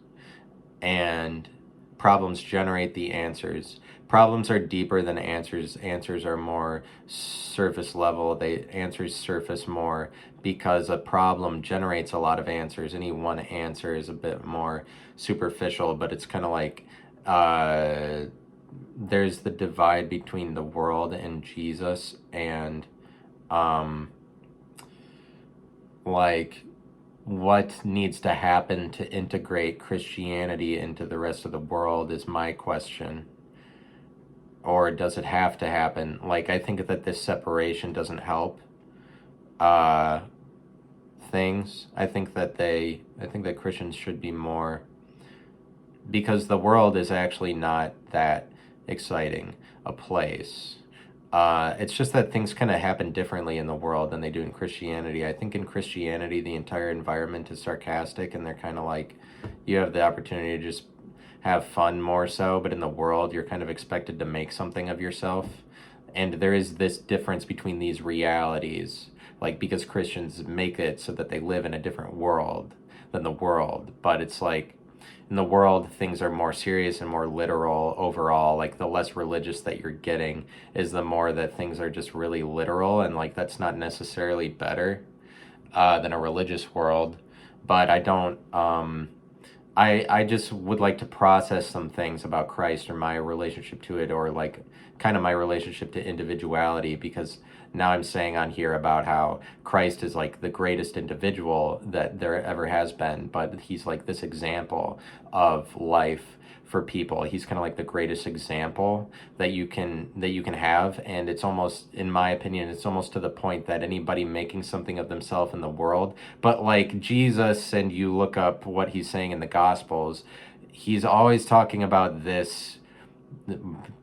and problems generate the answers. Problems are deeper than answers. Answers are more surface level. Answers surface more, because a problem generates a lot of answers. Any one answer is a bit more superficial, but it's kind of like there's the divide between the world and Jesus, and like, what needs to happen to integrate Christianity into the rest of the world is my question. Or does it have to happen? Like, I think that this separation doesn't help things. I think that Christians should be more, because the world is actually not that exciting a place. It's just that things kind of happen differently in the world than they do in Christianity. I think in Christianity, the entire environment is sarcastic, and they're kind of like, you have the opportunity to just have fun more so, but in the world, you're kind of expected to make something of yourself. And there is this difference between these realities, like, because Christians make it so that they live in a different world than the world. But it's like, in the world, things are more serious and more literal overall. Like the less religious that you're getting is the more that things are just really literal, and like that's not necessarily better than a religious world. But I don't. I just would like to process some things about Christ or my relationship to it, or like kind of my relationship to individuality, because now I'm saying on here about how Christ is like the greatest individual that there ever has been, but he's like this example of life for people. He's kind of like the greatest example that you can have, and it's almost, in my opinion, it's almost to the point that anybody making something of themselves in the world, but like Jesus, and you look up what he's saying in the Gospels, he's always talking about this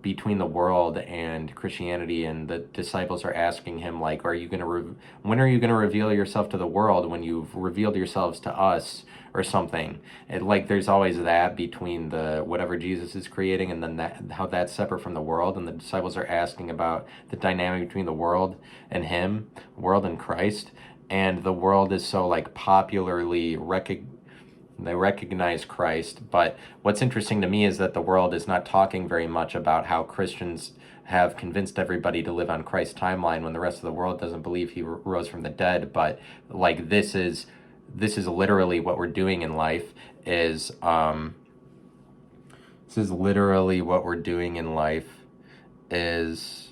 between the world and Christianity, and the disciples are asking him like, are you going to when are you going to reveal yourself to the world when you've revealed yourselves to us, or something. And like there's always that between the whatever Jesus is creating, and then that how that's separate from the world, and the disciples are asking about the dynamic between the world and him, world and Christ. And the world is so like popularly they recognize Christ. But what's interesting to me is that the world is not talking very much about how Christians have convinced everybody to live on Christ's timeline when the rest of the world doesn't believe he rose from the dead. But like this is literally what we're doing in life, is this is literally what we're doing in life is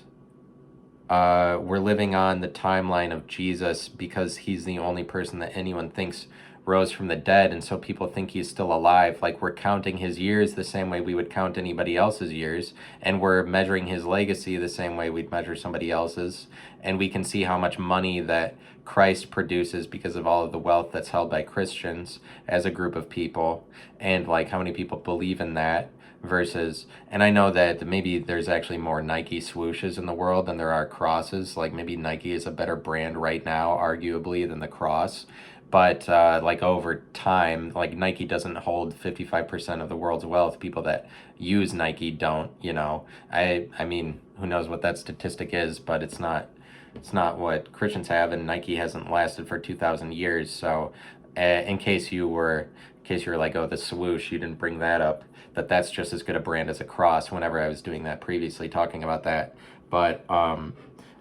we're living on the timeline of Jesus because he's the only person that anyone thinks rose from the dead, and so people think he's still alive. Like we're counting his years the same way we would count anybody else's years, and we're measuring his legacy the same way we'd measure somebody else's, and we can see how much money that Christ produces because of all of the wealth that's held by Christians as a group of people, and like how many people believe in that versus, and I know that maybe there's actually more Nike swooshes in the world than there are crosses. Like maybe Nike is a better brand right now, arguably, than the cross. But like over time, like Nike doesn't hold 55% of the world's wealth. People that use Nike don't, you know. I mean, who knows what that statistic is, but it's not what Christians have, and Nike hasn't lasted for 2,000 years. So in case you were like, oh, the swoosh, you didn't bring that up, that's just as good a brand as a cross, whenever I was doing that previously, talking about that. But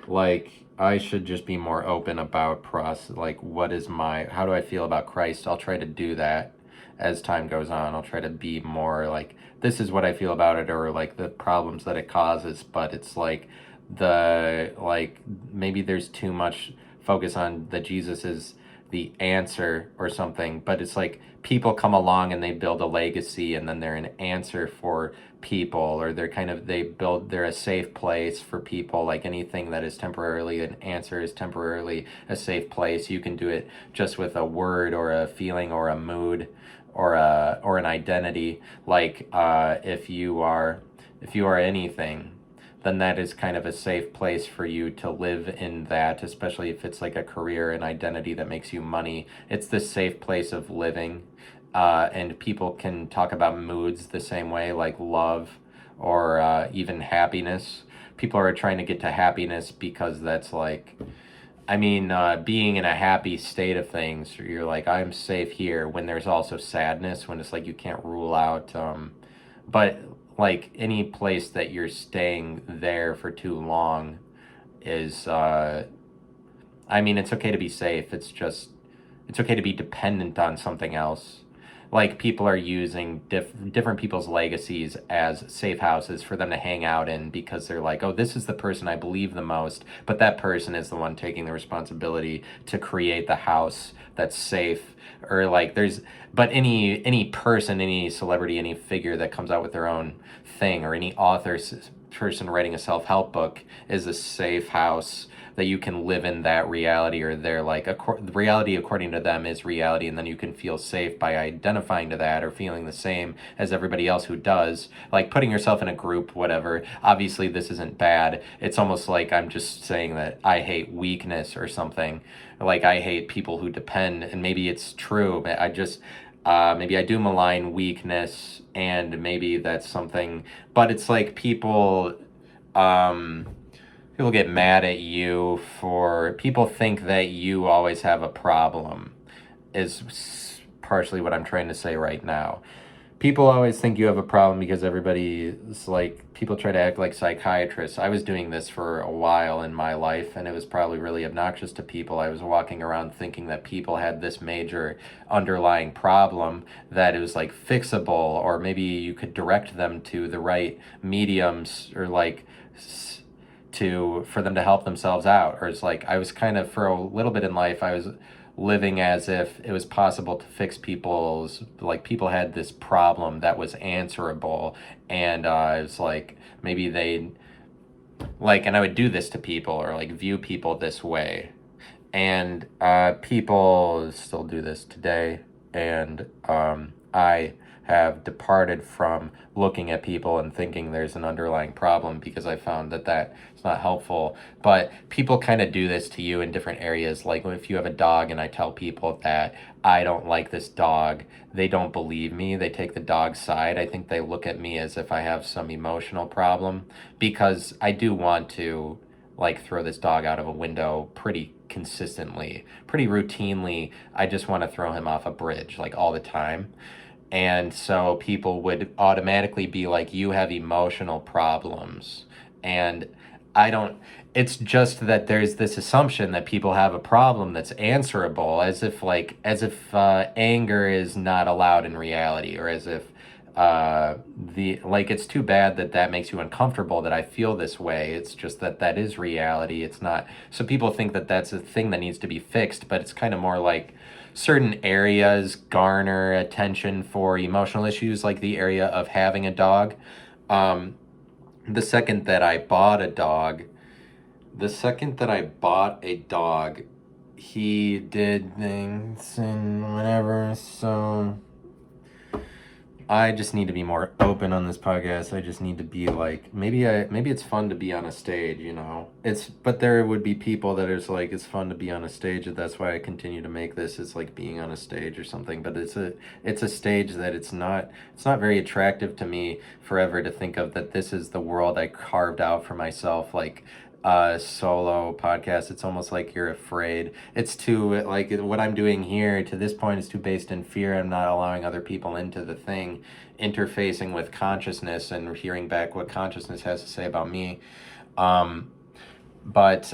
like I should just be more open about like how do I feel about Christ. I'll try to do that as time goes on. I'll try to be more like, this is what I feel about it, or like the problems that it causes. But it's like maybe there's too much focus on that Jesus is the answer or something, but it's like people come along and they build a legacy, and then they're an answer for people, or they're a safe place for people. Like anything that is temporarily an answer is temporarily a safe place. You can do it just with a word or a feeling or a mood or an identity. Like if you are anything, then that is kind of a safe place for you to live in that, especially if it's like a career and identity that makes you money. It's this safe place of living. And people can talk about moods the same way, like love or even happiness. People are trying to get to happiness because that's like, I mean, being in a happy state of things, you're like, I'm safe here, when there's also sadness, when it's like you can't rule out. But like any place that you're staying there for too long is, I mean, it's okay to be safe. It's okay to be dependent on something else. Like people are using different people's legacies as safe houses for them to hang out in, because they're like, oh, this is the person I believe the most, but that person is the one taking the responsibility to create the house that's safe. Or like but any person, any celebrity, any figure that comes out with their own thing, or any person writing a self-help book, is a safe house that you can live in that reality, or they're like, the reality according to them is reality, and then you can feel safe by identifying to that, or feeling the same as everybody else who does, like putting yourself in a group, whatever. Obviously this isn't bad. It's almost like I'm just saying that I hate weakness or something. Like I hate people who depend, and maybe it's true, but maybe I do malign weakness, and maybe that's something, but it's like people get mad at you people think that you always have a problem, is partially what I'm trying to say right now. People always think you have a problem because everybody is like, people try to act like psychiatrists. I was doing this for a while in my life, and it was probably really obnoxious to people. I was walking around thinking that people had this major underlying problem, that it was like fixable, or maybe you could direct them to the right mediums, or like to for them to help themselves out. Or it's like, I was kind of, for a little bit in life, I was living as if it was possible to fix people's, like, people had this problem that was answerable, and it's like, maybe they, like, and I would do this to people, or like view people this way, and people still do this today, and I have departed from looking at people and thinking there's an underlying problem, because I found that it's not helpful. But people kind of do this to you in different areas. Like, if you have a dog and I tell people that I don't like this dog, they don't believe me. They take the dog's side. I think they look at me as if I have some emotional problem, because I do want to, like, throw this dog out of a window pretty consistently, pretty routinely. I just want to throw him off a bridge, like, all the time. And so people would automatically be like, you have emotional problems. And I don't, it's just that there's this assumption that people have a problem that's answerable, as if anger is not allowed in reality, or as if it's too bad that makes you uncomfortable, that I feel this way. It's just that is reality. It's not, so people think that that's a thing that needs to be fixed, but it's kind of more like, certain areas garner attention for emotional issues, like the area of having a dog. The second that I bought a dog, he did things and whatever. So I just need to be more open on this podcast. I just need to be like, maybe it's fun to be on a stage, you know. But there would be people that is like, it's fun to be on a stage, and that's why I continue to make this. It's like being on a stage or something. But it's a stage that it's not very attractive to me forever to think of that this is the world I carved out for myself, like solo podcast. It's almost like you're afraid. It's too, like, what I'm doing here to this point is too based in fear. I'm not allowing other people into the thing, interfacing with consciousness and hearing back what consciousness has to say about me. But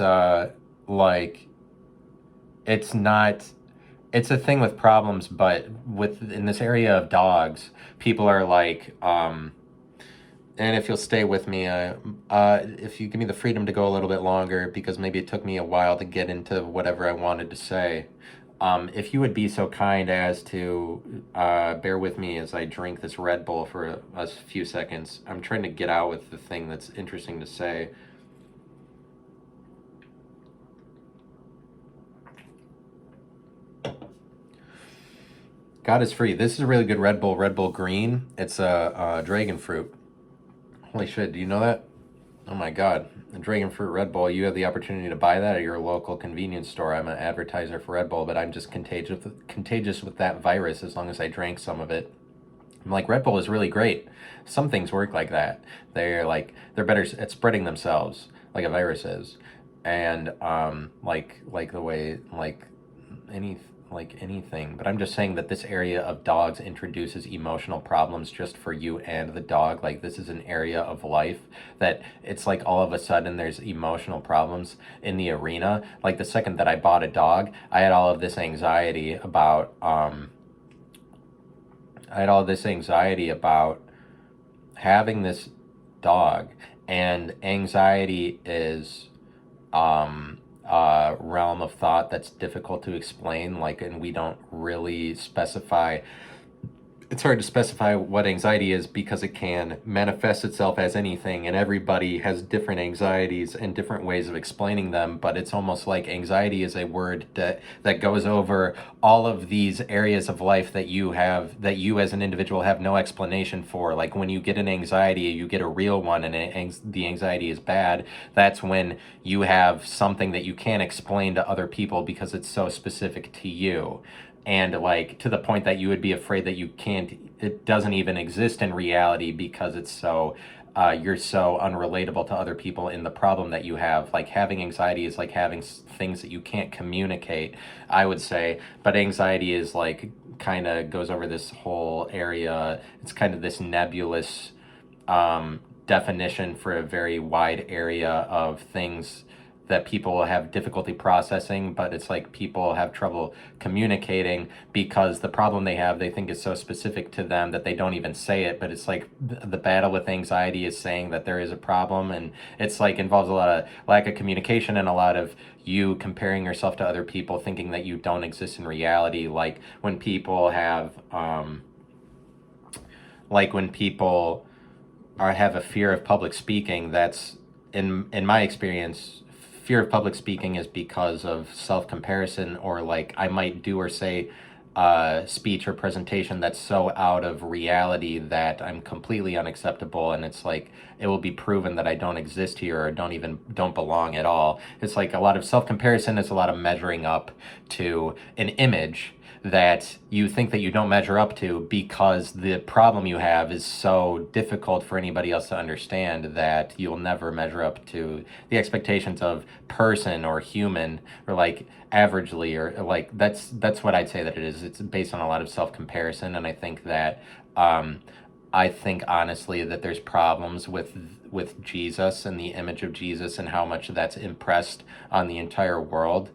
like, it's a thing with problems. But in this area of dogs, people are like, and if you'll stay with me, if you give me the freedom to go a little bit longer, because maybe it took me a while to get into whatever I wanted to say, if you would be so kind as to bear with me as I drink this Red Bull for a few seconds. I'm trying to get out with the thing that's interesting to say. God is free. This is a really good Red Bull Green. It's a dragon fruit. Holy shit, do you know that? Oh my god. The dragon fruit Red Bull, you have the opportunity to buy that at your local convenience store. I'm an advertiser for Red Bull, but I'm just contagious with that virus as long as I drank some of it. I'm like, Red Bull is really great. Some things work like that. They're better at spreading themselves, like a virus is. And like the way, anything. But I'm just saying that this area of dogs introduces emotional problems just for you and the dog. Like, this is an area of life that it's like all of a sudden there's emotional problems in the arena. Like, the second that I bought a dog, I had all of this anxiety about having this dog. And anxiety is realm of thought that's difficult to explain, like, and we don't really specify. It's hard to specify what anxiety is, because it can manifest itself as anything, and everybody has different anxieties and different ways of explaining them. But it's almost like anxiety is a word that goes over all of these areas of life that you as an individual have no explanation for. Like, when you get an anxiety, you get a real one, and the anxiety is bad. That's when you have something that you can't explain to other people because it's so specific to you. And like, to the point that you would be afraid that it doesn't even exist in reality, because it's so, you're so unrelatable to other people in the problem that you have. Like, having anxiety is like having things that you can't communicate, I would say. But anxiety is like kind of goes over this whole area. It's kind of this nebulous definition for a very wide area of things that people have difficulty processing, but it's like people have trouble communicating because the problem they have, they think is so specific to them that they don't even say it. But it's like the battle with anxiety is saying that there is a problem, and it's like involves a lot of lack of communication and a lot of you comparing yourself to other people, thinking that you don't exist in reality. Like when people have have a fear of public speaking, that's in my experience, fear of public speaking is because of self-comparison, or like I might do or say speech or presentation that's so out of reality that I'm completely unacceptable, and it's like it will be proven that I don't exist here or don't belong at all. It's like a lot of self-comparison is a lot of measuring up to an image that you think that you don't measure up to because the problem you have is so difficult for anybody else to understand that you'll never measure up to the expectations of person or human, or like averagely, or like that's what I'd say that it is. It's based on a lot of self-comparison, and I think that I think honestly that there's problems with Jesus and the image of Jesus and how much that's impressed on the entire world.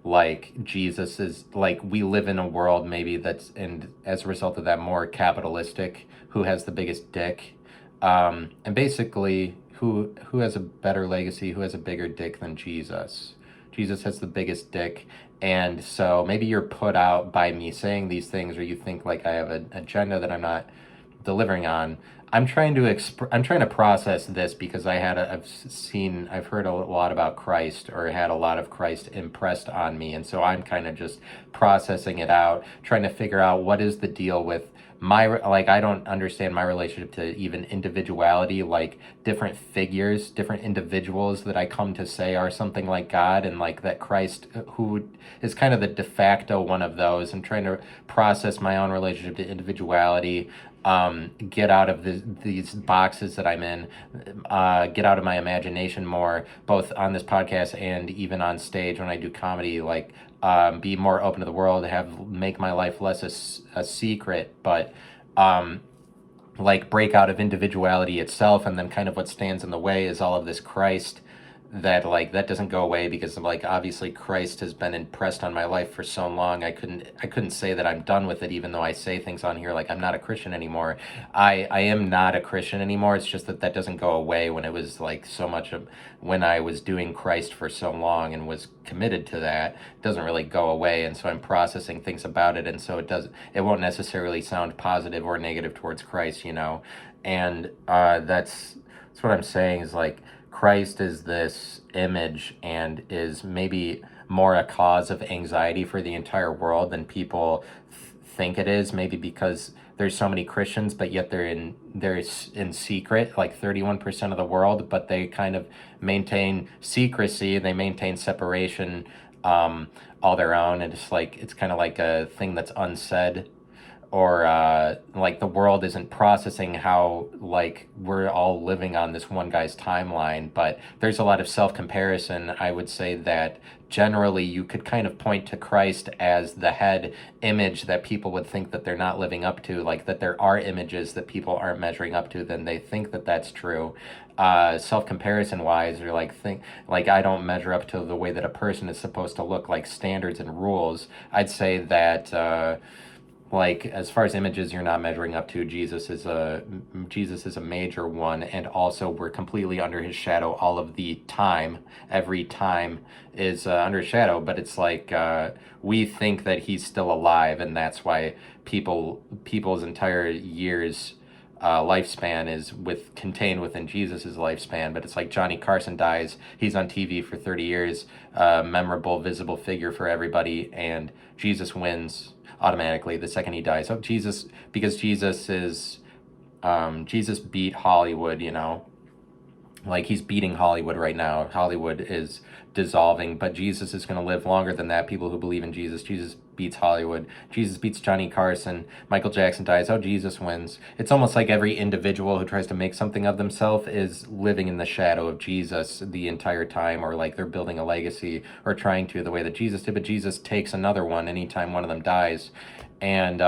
Like Jesus is like, we live in a world maybe that's, and as a result of that, more capitalistic, who has the biggest dick, and basically who has a better legacy, who has a bigger dick than Jesus. Jesus has the biggest dick, and so maybe you're put out by me saying these things, or you think like I have an agenda that I'm not delivering on. I'm trying to process this because I've heard a lot about Christ, or had a lot of Christ impressed on me, and so I'm kind of just processing it out, trying to figure out what is the deal with I don't understand my relationship to even individuality, like different figures, different individuals that I come to say are something like God, and like that Christ, who is kind of the de facto one of those, and trying to process my own relationship to individuality, get out of these boxes that I'm in, get out of my imagination more, both on this podcast and even on stage when I do comedy, like be more open to the world, make my life less a secret, but like break out of individuality itself. And then kind of what stands in the way is all of this Christ that doesn't go away, because like obviously Christ has been impressed on my life for so long. I couldn't say that I'm done with it, even though I say things on here like I'm not a Christian anymore. I am not a Christian anymore. It's just that doesn't go away when it was like so much of when I was doing Christ for so long and was committed to that. It doesn't really go away, and so I'm processing things about it, and so it won't necessarily sound positive or negative towards Christ, and that's what I'm saying is like Christ is this image and is maybe more a cause of anxiety for the entire world than people think it is, maybe because there's so many Christians, but yet they're in secret, like 31% of the world, but they kind of maintain secrecy, they maintain separation all their own, and it's kind of like a thing that's unsaid, or like the world isn't processing how like we're all living on this one guy's timeline. But there's a lot of self-comparison. I would say that generally you could kind of point to Christ as the head image that people would think that they're not living up to, like that there are images that people aren't measuring up to, then they think that that's true. Self-comparison wise, or like I don't measure up to the way that a person is supposed to look, like standards and rules. I'd say that like as far as images you're not measuring up to, Jesus is a major one, and also we're completely under his shadow all of the time. Every time is under his shadow, but it's like we think that he's still alive, and that's why people's entire years lifespan is contained within Jesus's lifespan. But it's like Johnny Carson dies, he's on TV for 30 years, memorable, visible figure for everybody, and Jesus wins automatically the second he dies. So because Jesus beat Hollywood, Like, he's beating Hollywood right now. Hollywood is dissolving, but Jesus is going to live longer than that. People who believe in Jesus beats Hollywood. Jesus beats Johnny Carson. Michael Jackson dies. Oh, Jesus wins. It's almost like every individual who tries to make something of themselves is living in the shadow of Jesus the entire time, or like they're building a legacy or trying to, the way that Jesus did. But Jesus takes another one anytime one of them dies. And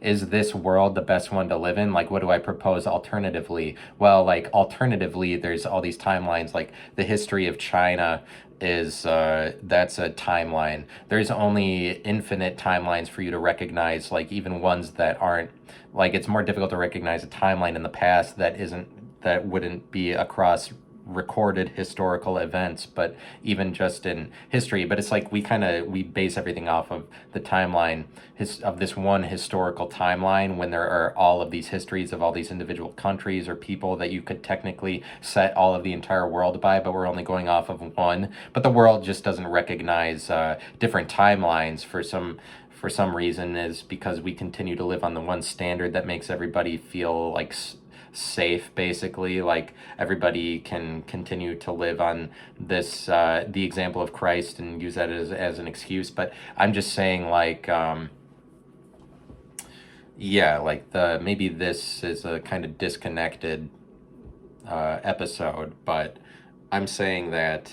is this world the best one to live in? Like, what do I propose alternatively? Well, like, alternatively, there's all these timelines. Like, the history of China is that's a timeline. There's only infinite timelines for you to recognize, like, even ones that aren't, like, it's more difficult to recognize a timeline in the past that wouldn't be across recorded historical events, but even just in history. But it's like we base everything off of the timeline of this one historical timeline, when there are all of these histories of all these individual countries or people that you could technically set all of the entire world by, but we're only going off of one. But the world just doesn't recognize different timelines for some reason, is because we continue to live on the one standard that makes everybody feel like safe, basically. Like, everybody can continue to live on this the example of Christ and use that as an excuse. But I'm just saying, like, yeah, like, the maybe this is a kind of disconnected episode, but I'm saying that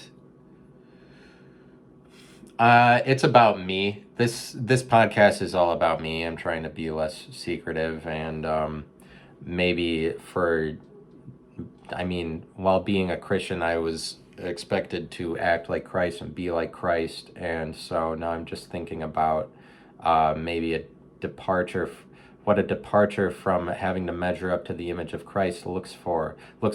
it's about me. This podcast is all about me. I'm trying to be less secretive, and maybe while being a Christian, I was expected to act like Christ and be like Christ, and so now I'm just thinking about maybe a departure, what a departure from having to measure up to the image of Christ looks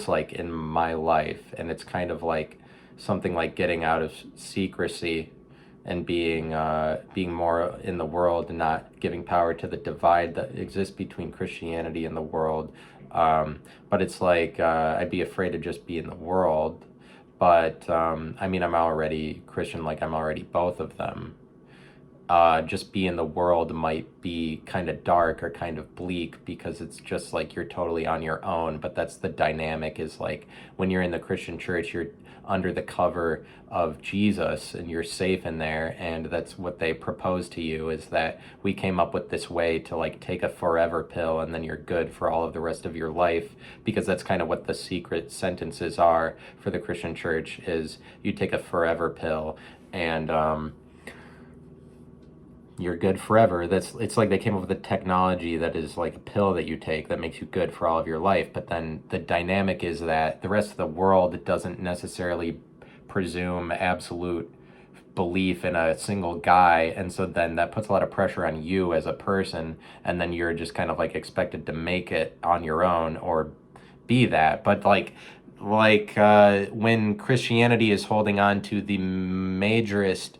like in my life. And it's kind of like something like getting out of secrecy and being more in the world, and not giving power to the divide that exists between Christianity and the world. But it's like I'd be afraid to just be in the world. But I'm already Christian, like, I'm already both of them. Just be in the world might be kind of dark or kind of bleak, because it's just like you're totally on your own. But that's the dynamic, is like, when you're in the Christian church, you're under the cover of Jesus and you're safe in there. And that's what they propose to you, is that we came up with this way to, like, take a forever pill and then you're good for all of the rest of your life. Because that's kind of what the secret sentences are for the Christian church, is you take a forever pill and you're good forever. It's like they came up with a technology that is like a pill that you take that makes you good for all of your life. But then the dynamic is that the rest of the world doesn't necessarily presume absolute belief in a single guy, and so then that puts a lot of pressure on you as a person, and then you're just kind of like expected to make it on your own or be that. But when Christianity is holding on to the majorest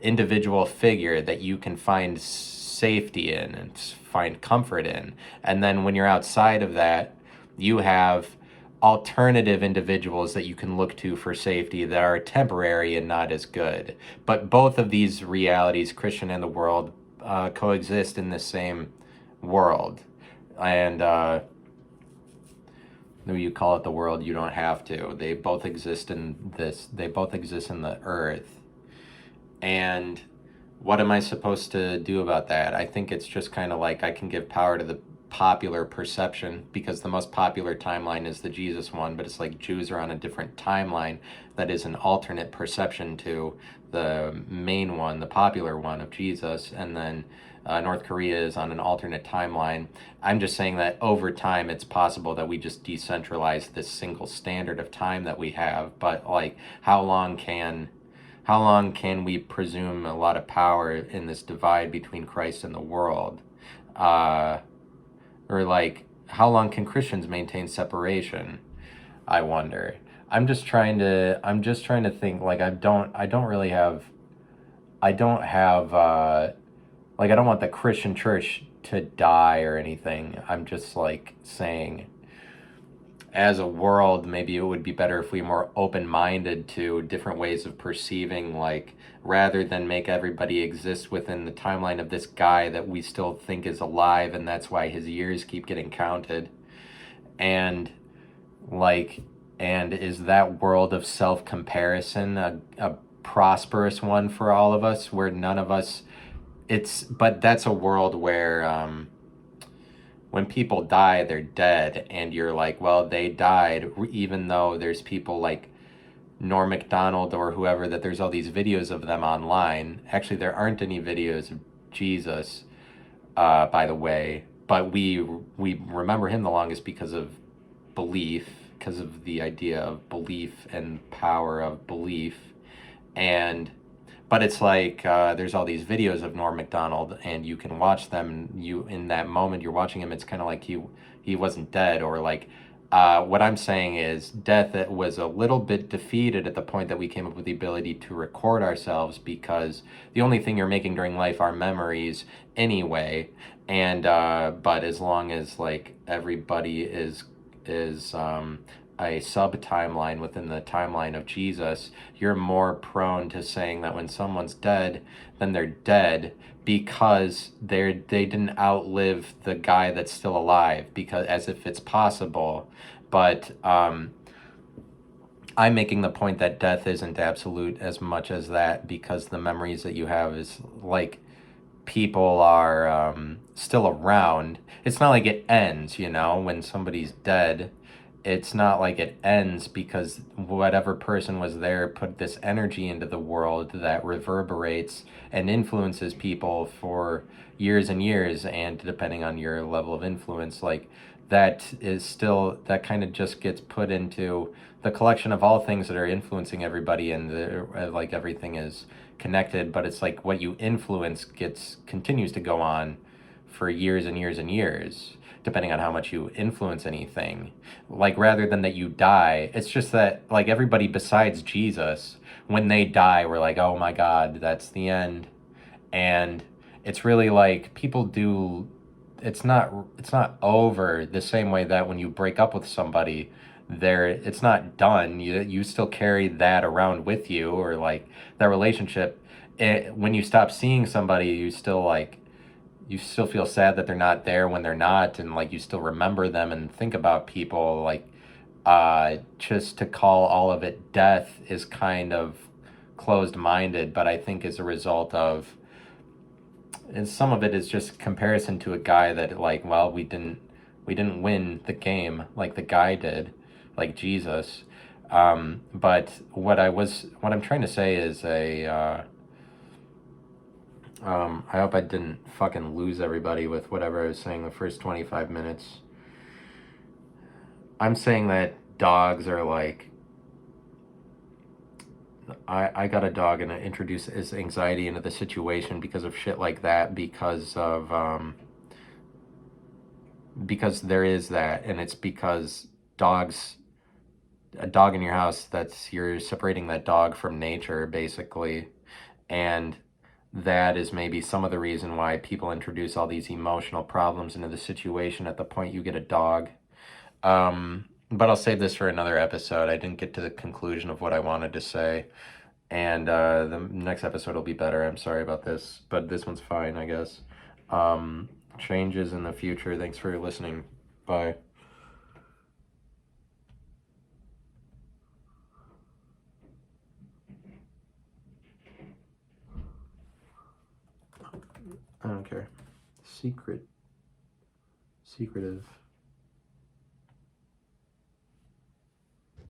individual figure that you can find safety in and find comfort in, and then when you're outside of that, you have alternative individuals that you can look to for safety that are temporary and not as good. But both of these realities, Christian and the world, coexist in the same world. And you call it the world, you don't have to. They both exist in the earth. And what am I supposed to do about that? I think it's just kind of like I can give power to the popular perception, because the most popular timeline is the Jesus one, but it's like Jews are on a different timeline that is an alternate perception to the main one, the popular one of Jesus, and then North Korea is on an alternate timeline. I'm just saying that over time it's possible that we just decentralize this single standard of time that we have. But like, how long can we presume a lot of power in this divide between Christ and the world? Or like, how long can Christians maintain separation? I wonder. I'm just trying to think. Like, I don't want the Christian church to die or anything. I'm just like saying, as a world, maybe it would be better if we were more open-minded to different ways of perceiving, like, rather than make everybody exist within the timeline of this guy that we still think is alive, and that's why his years keep getting counted. And like, And is that world of self-comparison a prosperous one for all of us, where none of us, but that's a world where when people die, they're dead, and you're like, well, they died, even though there's people like Norm Macdonald or whoever, that there's all these videos of them online. Actually, there aren't any videos of Jesus, by the way, but we remember him the longest because of belief, because of the idea of belief and power of belief. And but it's like there's all these videos of Norm Macdonald, and you can watch them. And you, in that moment you're watching him, it's kind of like he wasn't dead, or like what I'm saying is death was a little bit defeated at the point that we came up with the ability to record ourselves, because the only thing you're making during life are memories anyway. And but as long as like everybody is a sub timeline within the timeline of Jesus, you're more prone to saying that when someone's dead, then they're dead because they didn't outlive the guy that's still alive, because as if it's possible. But I'm making the point that death isn't absolute as much as that, because the memories that you have is like people are still around. It's not like it ends, when somebody's dead. It's not like it ends, because whatever person was there put this energy into the world that reverberates and influences people for years and years. And depending on your level of influence, like that kind of just gets put into the collection of all things that are influencing everybody, and like everything is connected. But it's like what you influence continues to go on for years and years and years, depending on how much you influence anything. Like, rather than that you die, it's just that like everybody besides Jesus, when they die, we're like, oh my God, that's the end. And it's really like people do, it's not over the same way that when you break up with somebody, it's not done. You still carry that around with you, or like that relationship. When you stop seeing somebody, you still feel sad that they're not there when they're not, and like you still remember them and think about people. Like just to call all of it death is kind of closed-minded, but I think as a result of, and some of it is just comparison to a guy that, like, well, we didn't win the game like the guy did, like Jesus. But what I'm trying to say is I hope I didn't fucking lose everybody with whatever I was saying the first 25 minutes. I'm saying that dogs are like, I got a dog, and it introduces anxiety into the situation because of shit like that, because there is that. And it's because a dog in your house, you're separating that dog from nature, basically. And that is maybe some of the reason why people introduce all these emotional problems into the situation at the point you get a dog. But I'll save this for another episode. I didn't get to the conclusion of what I wanted to say. And the next episode will be better. I'm sorry about this, but this one's fine, I guess. Changes in the future. Thanks for listening. Bye. I don't care. Secretive.